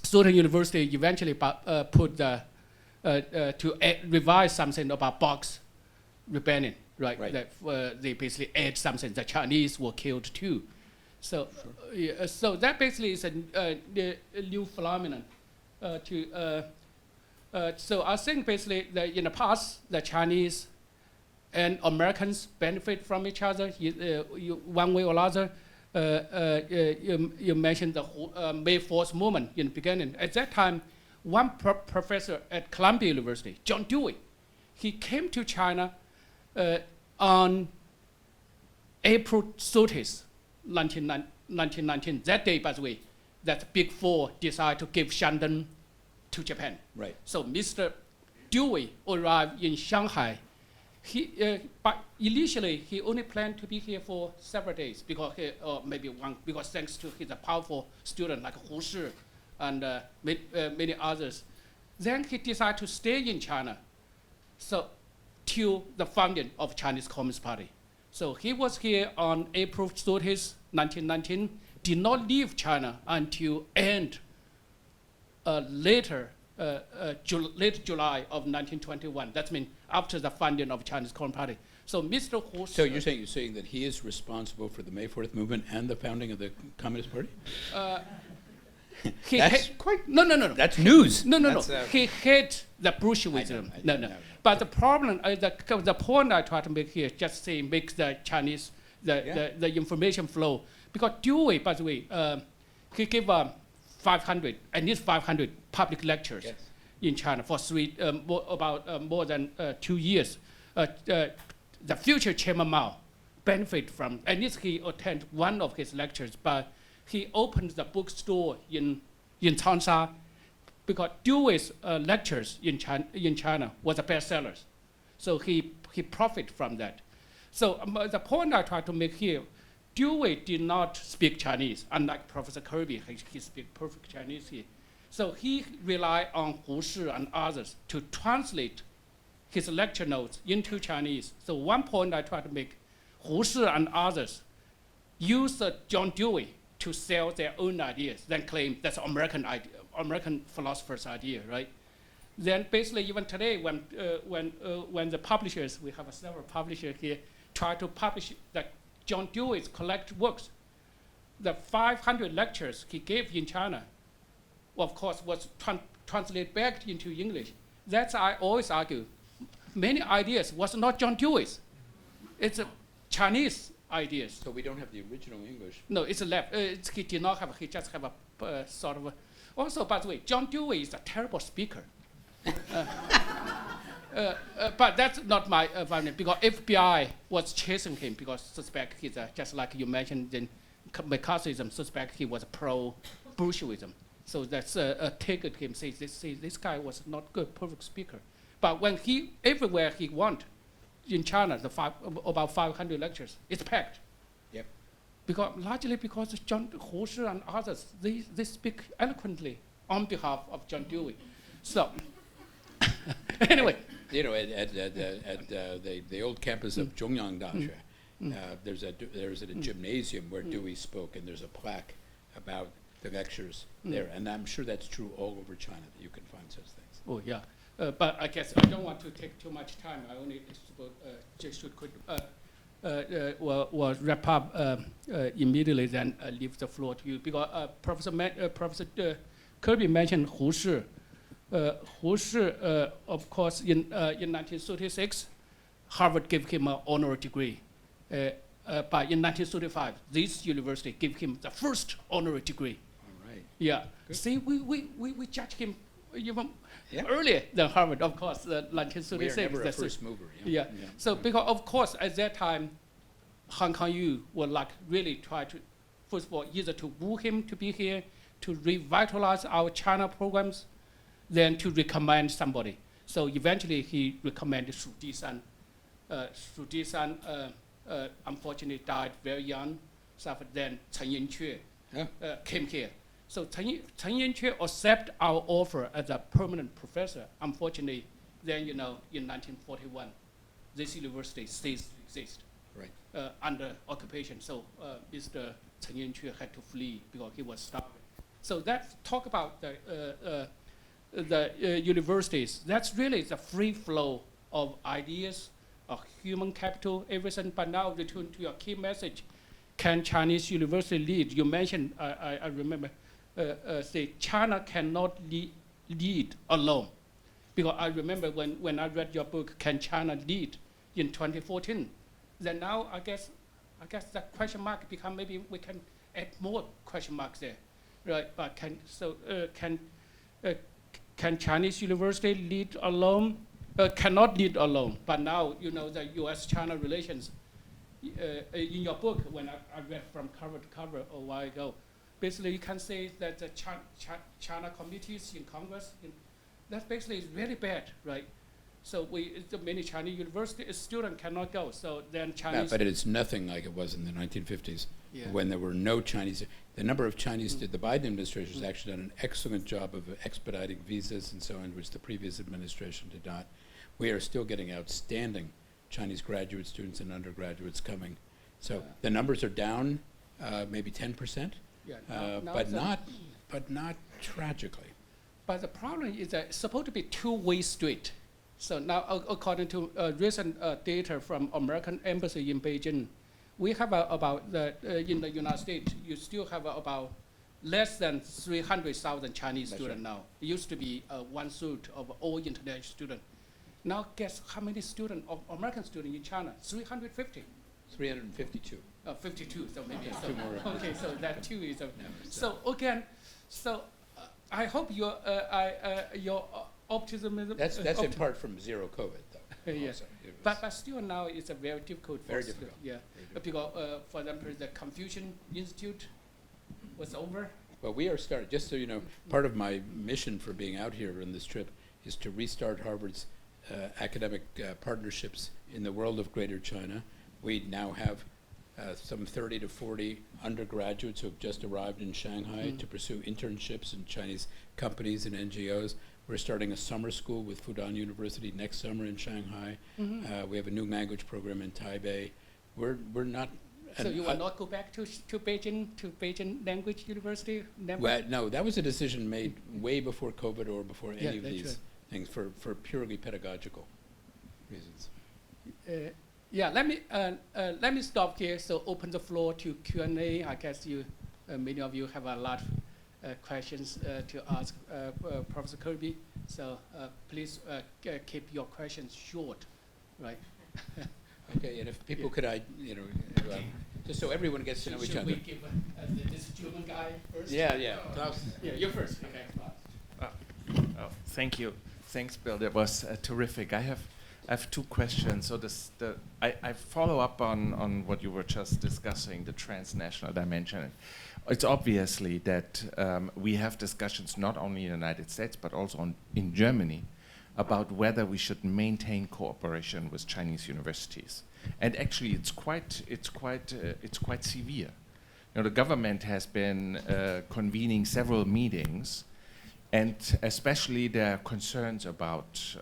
[SPEAKER 1] Southern University eventually put to revise something about Box rebellion, right?
[SPEAKER 2] Right.
[SPEAKER 1] That they basically add something. The Chinese were killed too. So, so that basically is a new phenomenon. So I think basically that in the past, the Chinese and Americans benefit from each other one way or another. You mentioned the May 4th movement in the beginning. At that time, one professor at Columbia University, John Dewey, he came to China on April 30th, 1919. That day, by the way, that Big Four decided to give Shandong to Japan.
[SPEAKER 2] Right.
[SPEAKER 1] So Mr. Dewey arrived in Shanghai. But initially, he only planned to be here for several days, because because thanks to his powerful student like Hu Shi and many others. Then he decided to stay in China, so till the founding of Chinese Communist Party. So he was here on April 30th, 1919. Did not leave China until end late July of 1921. That means after the founding of Chinese Communist Party. So Mr. Hu.
[SPEAKER 2] So you're saying that he is responsible for the May 4th movement and the founding of the Communist Party? That's quite.
[SPEAKER 1] No.
[SPEAKER 2] That's news.
[SPEAKER 1] No.
[SPEAKER 2] That's,
[SPEAKER 1] He hate the Bolshevism. No. But the problem, the point I try to make here, just say make the Chinese the information flow, because Dewey, by the way, he gave 500 at least 500 public lectures in China for more than 2 years. The future Chairman Mao benefit from, at least he attended one of his lectures, but he opened the bookstore in Changsha, because Dewey's lectures in China was the bestsellers. So he profit from that. So the point I try to make here, Dewey did not speak Chinese, unlike Professor Kirby, he speaks perfect Chinese here. So he relied on Hu Shi and others to translate his lecture notes into Chinese. So one point I try to make, Hu Shi and others used John Dewey to sell their own ideas, then claim that's American philosopher's idea, right? Then basically even today when the publishers, we have several publishers here, try to publish that John Dewey's collected works, the 500 lectures he gave in China, of course, was translated back into English. That's I always argue. Many ideas was not John Dewey's. It's Chinese ideas.
[SPEAKER 2] So we don't have the original English.
[SPEAKER 1] No, it's left. He did not have. He just have a sort of. Also, by the way, John Dewey is a terrible speaker. But that's not my opinion, because FBI was chasing him because suspect he's just like you mentioned in McCarthyism, suspect he was pro-Bolshevism. So that's taken him, say this guy was not good, perfect speaker. But when everywhere he went in China, about 500 lectures, it's packed.
[SPEAKER 2] Yep.
[SPEAKER 1] Largely because John Hushi and others, they speak eloquently on behalf of John Dewey. So anyway.
[SPEAKER 2] You know, at the old campus of Zhongyang Dashi, there's a gymnasium where Dewey spoke, and there's a plaque about the lectures there, and I'm sure that's true all over China, that you can find such things.
[SPEAKER 1] Oh yeah, but I guess I don't want to take too much time. I only just should wrap up immediately, then leave the floor to you, because Professor Kirby mentioned Hushi. Hushi, of course, in 1936, Harvard gave him an honorary degree. But in 1935, this university gave him the first honorary degree.
[SPEAKER 2] All right.
[SPEAKER 1] Yeah. Good. See, we judge him even earlier than Harvard, of course, 1936.
[SPEAKER 2] We are never a first mover.
[SPEAKER 1] Yeah. So because, of course, at that time, HKU would like really try to, first of all, either to woo him to be here, to revitalize our China programs, then to recommend somebody. So eventually he recommended Shu Jisan. Shu Jisan unfortunately died very young. So then Chen Yinque came here. So Chen Yinque accepted our offer as a permanent professor. Unfortunately, then in 1941, this university ceased to exist under occupation. So Mr. Chen Yinque had to flee because he was starving. So let's talk about the universities. That's really the free flow of ideas, of human capital, everything. But now return to your key message. Can Chinese university lead? You mentioned, I remember, say China cannot lead alone. Because I remember when I read your book, Can China Lead, in 2014. Then now I guess that question mark become, maybe we can add more question marks there, right? But can Chinese university lead alone? Cannot lead alone. But now, the U.S.-China relations, in your book, when I read from cover to cover a while ago, basically you can say that the China committees in Congress, that basically is really bad, right? So many Chinese university students cannot go. So then Chinese.
[SPEAKER 2] But it's nothing like it was in the 1950s, when there were no Chinese. The number of Chinese, the Biden administration has actually done an excellent job of expediting visas and so on, which the previous administration did not. We are still getting outstanding Chinese graduate students and undergraduates coming. So the numbers are down, maybe 10%, but not tragically.
[SPEAKER 1] But the problem is that it's supposed to be two-way street. So now, according to recent data from American Embassy in Beijing, we have in the United States, you still have about less than 300,000 Chinese students now. It used to be 1/3 of all international students. Now guess how many students, American students in China? 350.
[SPEAKER 2] 352.
[SPEAKER 1] 52, so maybe.
[SPEAKER 2] Two more.
[SPEAKER 1] Okay, so that too is. So again, I hope your optimism is.
[SPEAKER 2] That's in part from zero COVID, though.
[SPEAKER 1] Yes, but still now it's a very difficult.
[SPEAKER 2] Very difficult.
[SPEAKER 1] Yeah, because for example, the Confucian Institute was over.
[SPEAKER 2] Well, we are starting. Just so you know, part of my mission for being out here on this trip is to restart Harvard's academic partnerships in the world of Greater China. We now have some 30 to 40 undergraduates who have just arrived in Shanghai to pursue internships in Chinese companies and NGOs. We're starting a summer school with Fudan University next summer in Shanghai. We have a new language program in Taipei. We're not
[SPEAKER 1] So you will not go back to Beijing Language University? Never?
[SPEAKER 2] Well, no, that was a decision made way before COVID or before
[SPEAKER 1] Yeah,
[SPEAKER 2] any of
[SPEAKER 1] that's
[SPEAKER 2] these things for purely pedagogical reasons.
[SPEAKER 1] Yeah, let me stop here. So open the floor to Q&A. I guess many of you have a lot of questions to ask Professor Kirby. So please keep your questions short, right?
[SPEAKER 2] Okay, and if people could, just so everyone gets to know each
[SPEAKER 1] Should
[SPEAKER 2] other.
[SPEAKER 1] we give this German guy first?
[SPEAKER 2] Yeah, Klaus.
[SPEAKER 1] Yeah, you first. Okay, Klaus.
[SPEAKER 3] Oh, thank you. Thanks, Bill. That was terrific. I have two questions. So I follow up on what you were just discussing, the transnational dimension. It's obviously that we have discussions not only in the United States but also in Germany about whether we should maintain cooperation with Chinese universities. And actually, it's quite severe. The government has been convening several meetings, and especially there are concerns about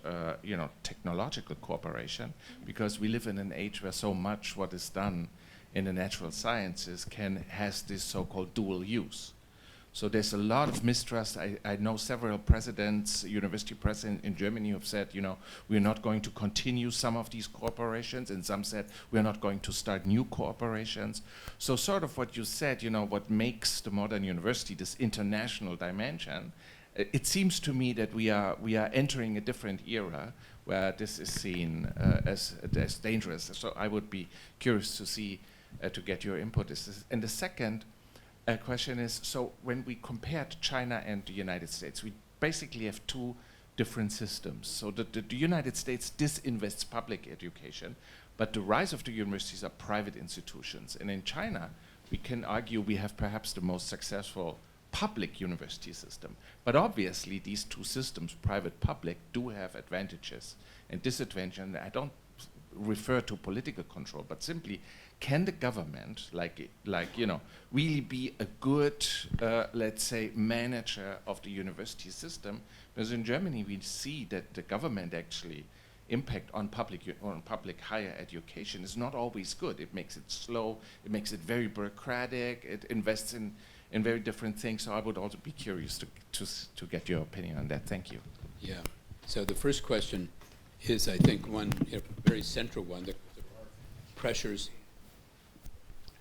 [SPEAKER 3] technological cooperation, because we live in an age where so much what is done in the natural sciences has this so-called dual use. So there's a lot of mistrust. I know several presidents, university presidents in Germany who have said, we're not going to continue some of these cooperations, and some said we're not going to start new cooperations. So sort of what you said, what makes the modern university this international dimension, it seems to me that we are entering a different era where this is seen as dangerous. So I would be curious to see, to get your input. And the second question is, so when we compared China and the United States, we basically have two different systems. So the United States disinvests public education, but the rise of the universities are private institutions. And in China, we can argue we have perhaps the most successful public university system. But obviously, these two systems, private-public, do have advantages and disadvantages. And I don't refer to political control, but simply, can the government, really be a good, let's say, manager of the university system? Because in Germany, we see that the government actually impact on public higher education is not always good. It makes it slow. It makes it very bureaucratic. It invests in very different things. So I would also be curious to get your opinion on that. Thank you.
[SPEAKER 2] Yeah. So the first question is, I think, one very central one. There are pressures,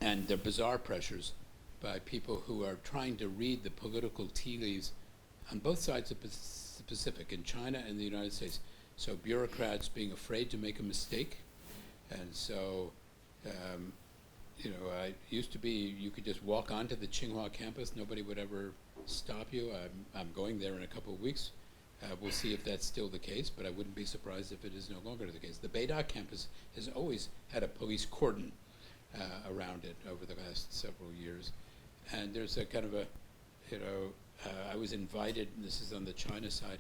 [SPEAKER 2] and they're bizarre pressures, by people who are trying to read the political tea leaves on both sides of the Pacific, in China and the United States. So bureaucrats being afraid to make a mistake, and so it used to be you could just walk onto the Tsinghua campus, nobody would ever stop you. I'm going there in a couple of weeks. We'll see if that's still the case, but I wouldn't be surprised if it is no longer the case. The Beida campus has always had a police cordon around it over the last several years. And there's a kind of I was invited, and this is on the China side,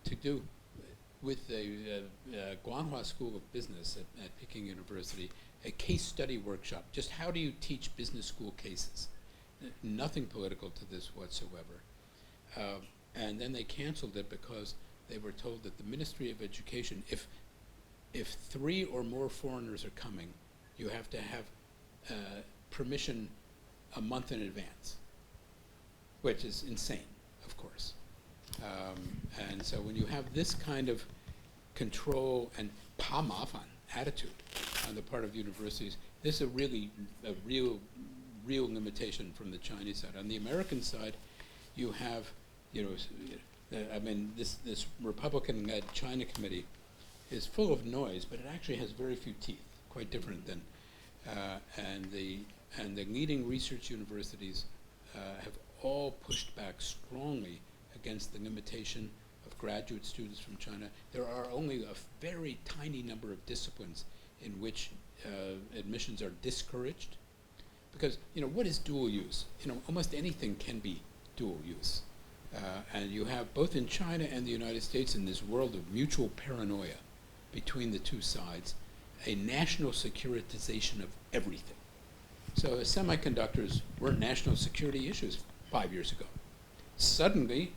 [SPEAKER 2] to do with the Guanghua School of Business at Peking University, a case study workshop. Just how do you teach business school cases? Nothing political to this whatsoever. And then they canceled it because they were told that the Ministry of Education, if 3 or more foreigners are coming, you have to have permission a month in advance, which is insane, of course. And so when you have this kind of control and pa mafan attitude on the part of universities, this is a real limitation from the Chinese side. On the American side, you have, this Republican-led China committee is full of noise, but it actually has very few teeth, quite different than, and the leading research universities have all pushed back strongly against the limitation of graduate students from China. There are only a very tiny number of disciplines in which admissions are discouraged, because what is dual use? Almost anything can be dual use, and you have both in China and the United States, in this world of mutual paranoia between the two sides, a national securitization of everything. So semiconductors were national security issues 5 years ago. Suddenly,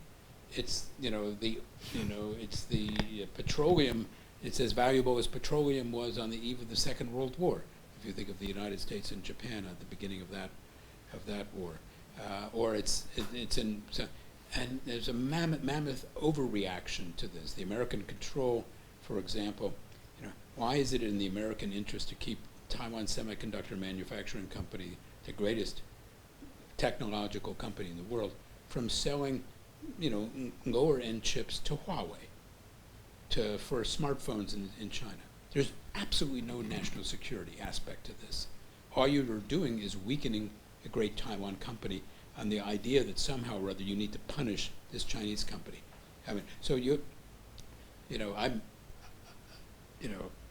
[SPEAKER 2] it's it's the petroleum. It's as valuable as petroleum was on the eve of the Second World War. If you think of the United States and Japan at the beginning of that war, or it's in. So, and there's a mammoth overreaction to this. The American control, for example, why is it in the American interest to keep Taiwan Semiconductor Manufacturing Company, the greatest technological company in the world, from selling, lower-end chips to Huawei, for smartphones in China? There's absolutely no national security aspect to this. All you are doing is weakening a great Taiwan company on the idea that somehow or other you need to punish this Chinese company. I mean, so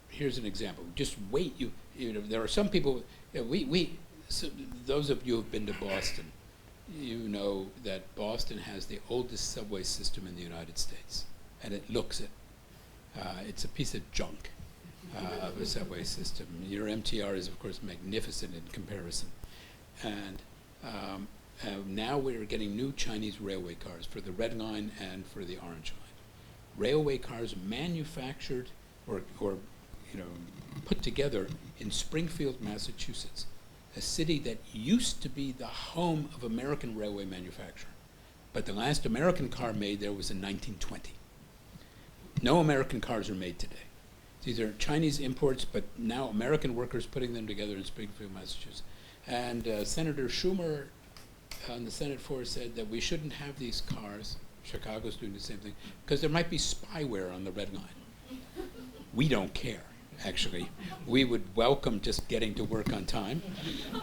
[SPEAKER 2] here's an example. Just wait. There are some people. So those of you who have been to Boston, you know that Boston has the oldest subway system in the United States, and it looks it. It's a piece of junk of a subway system. Your MTR is, of course, magnificent in comparison, and now we're getting new Chinese railway cars for the Red Line and for the Orange Line. Railway cars manufactured or put together in Springfield, Massachusetts, a city that used to be the home of American railway manufacture. But the last American car made there was in 1920. No American cars are made today. These are Chinese imports, but now American workers putting them together in Springfield, Massachusetts. And Senator Schumer on the Senate floor said that we shouldn't have these cars. Chicago's doing the same thing, because there might be spyware on the Red Line. We don't care, actually. We would welcome just getting to work on time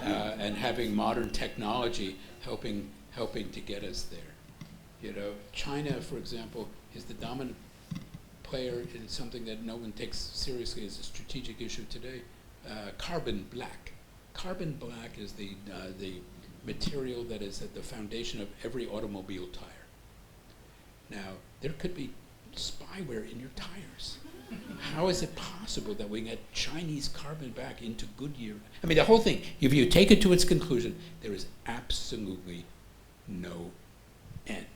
[SPEAKER 2] and having modern technology helping to get us there. China, for example, is the dominant player in something that no one takes seriously as a strategic issue today, carbon black. Carbon black is the material that is at the foundation of every automobile tire. Now, there could be spyware in your tires. How is it possible that we can get Chinese carbon black into Goodyear? I mean, the whole thing, if you take it to its conclusion, there is absolutely no end.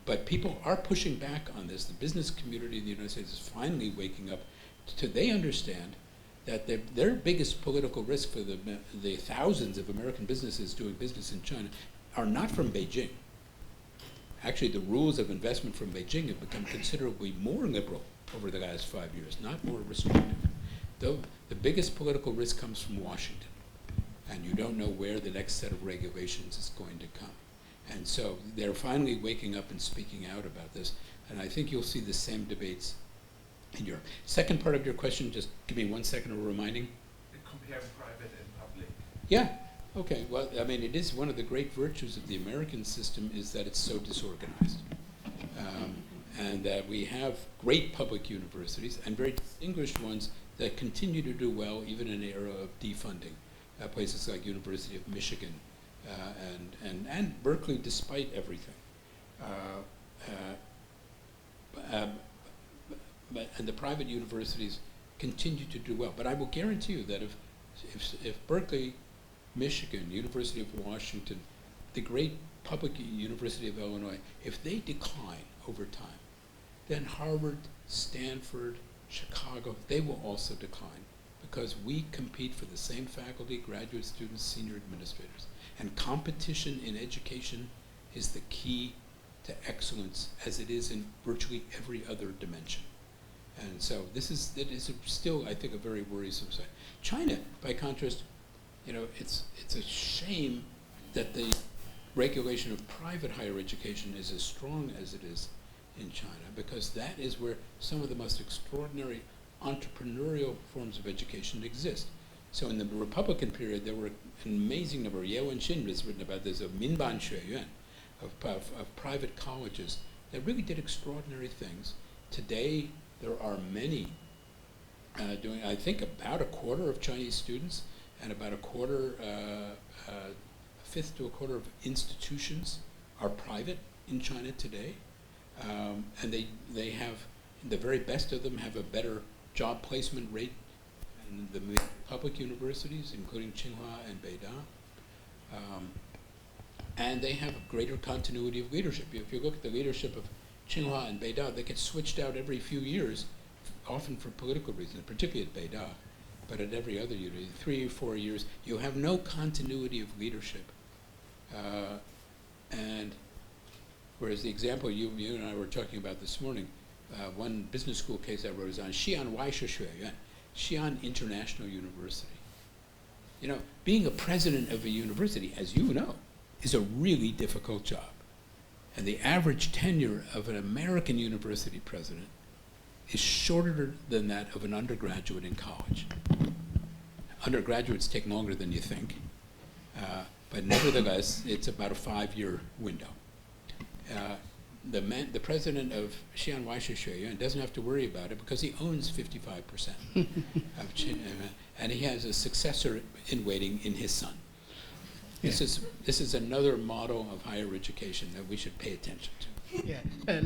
[SPEAKER 2] But people are pushing back on this. The business community in the United States is finally waking up they understand that their biggest political risk for the thousands of American businesses doing business in China are not from Beijing. Actually, the rules of investment from Beijing have become considerably more liberal over the last 5 years, not more restrictive. Though the biggest political risk comes from Washington, and you don't know where the next set of regulations is going to come. And so they're finally waking up and speaking out about this, and I think you'll see the same debates in Europe. Second part of your question, just give me 1 second of reminding.
[SPEAKER 3] Compare private and public.
[SPEAKER 2] Yeah, okay, well, I mean, it is one of the great virtues of the American system is that it's so disorganized. And that we have great public universities and very distinguished ones that continue to do well even in an era of defunding. Places like University of Michigan and Berkeley, despite everything. And the private universities continue to do well. But I will guarantee you that if Berkeley, Michigan, University of Washington, the great public University of Illinois, if they decline over time, then Harvard, Stanford, Chicago, they will also decline because we compete for the same faculty, graduate students, senior administrators. And competition in education is the key to excellence as it is in virtually every other dimension. And so it is still, I think, a very worrisome sign. China, by contrast, it's a shame that the regulation of private higher education is as strong as it is in China, because that is where some of the most extraordinary entrepreneurial forms of education exist. So in the Republican period, there were an amazing number, Yale and Xin has written about this, of Minban Xueyuan, of private colleges that really did extraordinary things. Today, there are many doing, I think about a quarter of Chinese students and about a fifth to a quarter of institutions are private in China today. And they have, the very best of them have a better job placement rate than the public universities, including Tsinghua and Beida. And they have greater continuity of leadership. If you look at the leadership of Tsinghua and Beida, they get switched out every few years, often for political reasons, particularly at Beida. but at every other university, 3 or 4 years, you have no continuity of leadership. And whereas the example you and I were talking about this morning, one business school case I wrote is on Xi'an International University. You know, being a president of a university, as you know, is a really difficult job. And the average tenure of an American university president is shorter than that of an undergraduate in college. Undergraduates take longer than you think, but nevertheless, it's about a 5-year window. The president of Xi'an Huaishishue doesn't have to worry about it because he owns 55% of China, and he has a successor in waiting in his son. This is another model of higher education that we should pay attention to.
[SPEAKER 1] Yeah,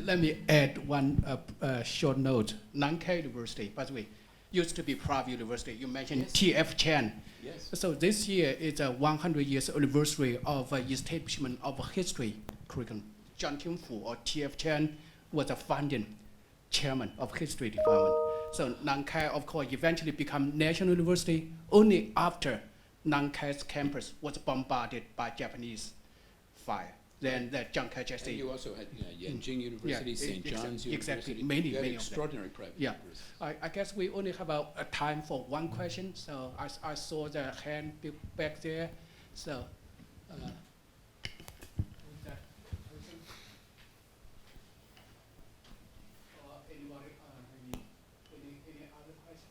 [SPEAKER 1] let me add one short note. Nankai University, by the way, used to be private university. You mentioned
[SPEAKER 2] Yes.
[SPEAKER 1] T.F. Chang.
[SPEAKER 2] Yes.
[SPEAKER 1] So this year is a 100 years anniversary of establishment of a history curriculum. Zhang Tingfu or T.F. Chang was a founding chairman of history department. So Nankai, of course, eventually become national university only after Nankai's campus was bombarded by Japanese fire. Then the Chiang Kai-shek.
[SPEAKER 2] And you also had Yanjing University, St. John's
[SPEAKER 1] exactly.
[SPEAKER 2] University.
[SPEAKER 1] Many,
[SPEAKER 2] you had
[SPEAKER 1] many of them.
[SPEAKER 2] extraordinary private
[SPEAKER 1] Yeah.
[SPEAKER 2] universities.
[SPEAKER 1] I guess we only have a time for one question. So I saw the hand back there. So. Who's that person? Or anybody, maybe any other question?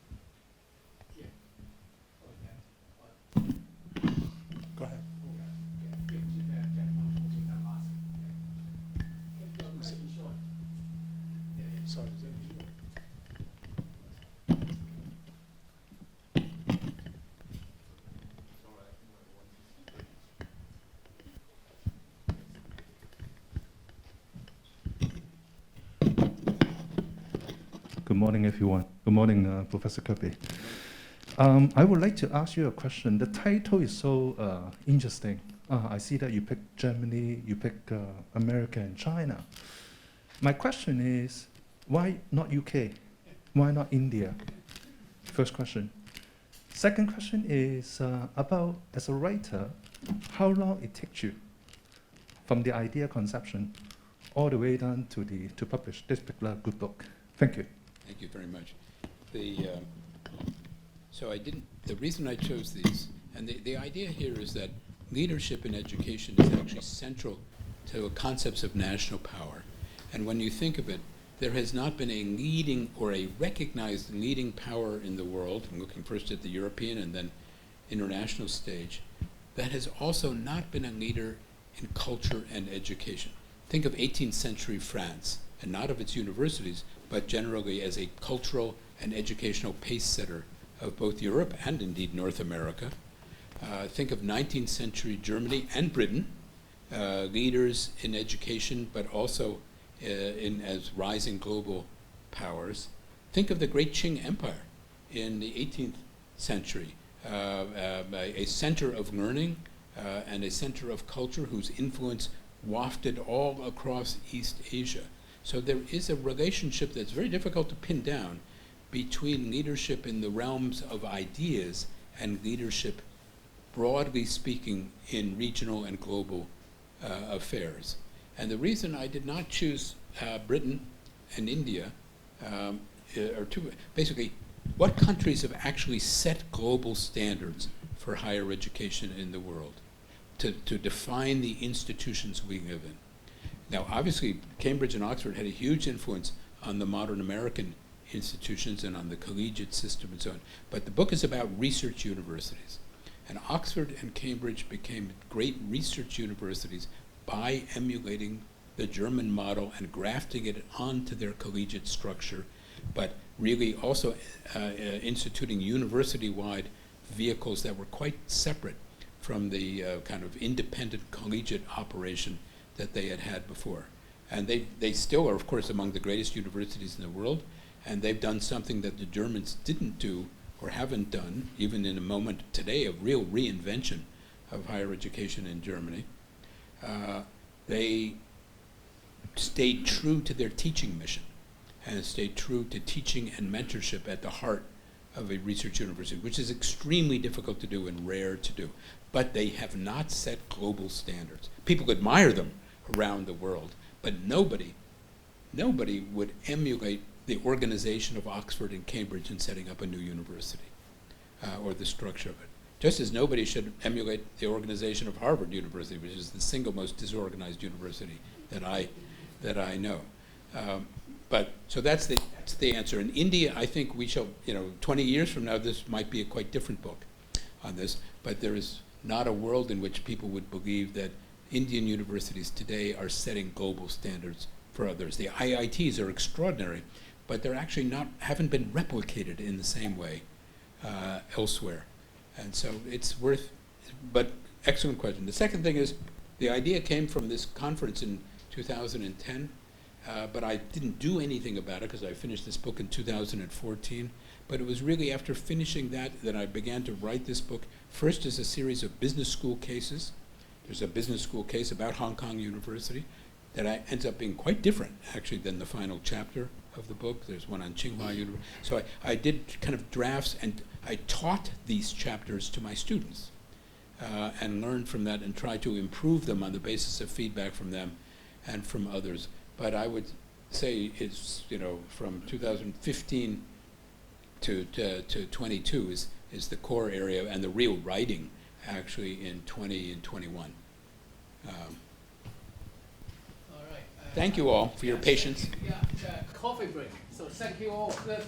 [SPEAKER 1] Yeah. Oh, yeah.
[SPEAKER 4] Go ahead.
[SPEAKER 1] Give to the gentleman who did not ask. Keep your question short.
[SPEAKER 4] Sorry.
[SPEAKER 5] Good morning, everyone. Good morning, Professor Kirby. I would like to ask you a question. The title is so interesting. I see that you picked Germany, you picked America and China. My question is, why not UK? Why not India? First question. Second question is about, as a writer, how long it takes you from the idea conception all the way down to publish this particular good book. Thank you.
[SPEAKER 2] Thank you very much. The reason I chose these, and the idea here is that leadership in education is actually central to concepts of national power. And when you think of it, there has not been a leading or a recognized leading power in the world, I'm looking first at the European and then international stage, that has also not been a leader in culture and education. Think of 18th century France, and not of its universities, but generally as a cultural and educational pace setter of both Europe and indeed North America. Think of 19th century Germany and Britain, leaders in education, but also as rising global powers. Think of the great Qing Empire in the 18th century, a center of learning and a center of culture whose influence wafted all across East Asia. So there is a relationship that's very difficult to pin down between leadership in the realms of ideas and leadership, broadly speaking, in regional and global affairs. And the reason I did not choose Britain and India are two, basically, what countries have actually set global standards for higher education in the world to define the institutions we live in? Now, obviously, Cambridge and Oxford had a huge influence on the modern American institutions and on the collegiate system and so on. But the book is about research universities. And Oxford and Cambridge became great research universities by emulating the German model and grafting it onto their collegiate structure, but really also instituting university-wide vehicles that were quite separate from the kind of independent collegiate operation that they had had before. And they still are, of course, among the greatest universities in the world, and they've done something that the Germans didn't do or haven't done, even in a moment today of real reinvention of higher education in Germany. They stayed true to their teaching mission and stayed true to teaching and mentorship at the heart of a research university, which is extremely difficult to do and rare to do. But they have not set global standards. People admire them around the world, but nobody would emulate the organization of Oxford and Cambridge in setting up a new university, or the structure of it. Just as nobody should emulate the organization of Harvard University, which is the single most disorganized university that I know. So that's the answer. In India, I think we shall, 20 years from now, this might be a quite different book on this, but there is not a world in which people would believe that Indian universities today are setting global standards for others. The IITs are extraordinary, but they're actually haven't been replicated in the same way elsewhere. And so it's worth, but excellent question. The second thing is, the idea came from this conference in 2010, but I didn't do anything about it because I finished this book in 2014. But it was really after finishing that I began to write this book, first as a series of business school cases. There's a business school case about Hong Kong University that ends up being quite different, actually, than the final chapter of the book. There's one on Tsinghua University. So I did kind of drafts, and I taught these chapters to my students and learned from that and tried to improve them on the basis of feedback from them and from others. But I would say it's, from 2015 to 22 is the core area, and the real writing actually in 20 and 21.
[SPEAKER 1] All right.
[SPEAKER 2] Thank you all for your patience.
[SPEAKER 1] Yeah, coffee break. So thank you all for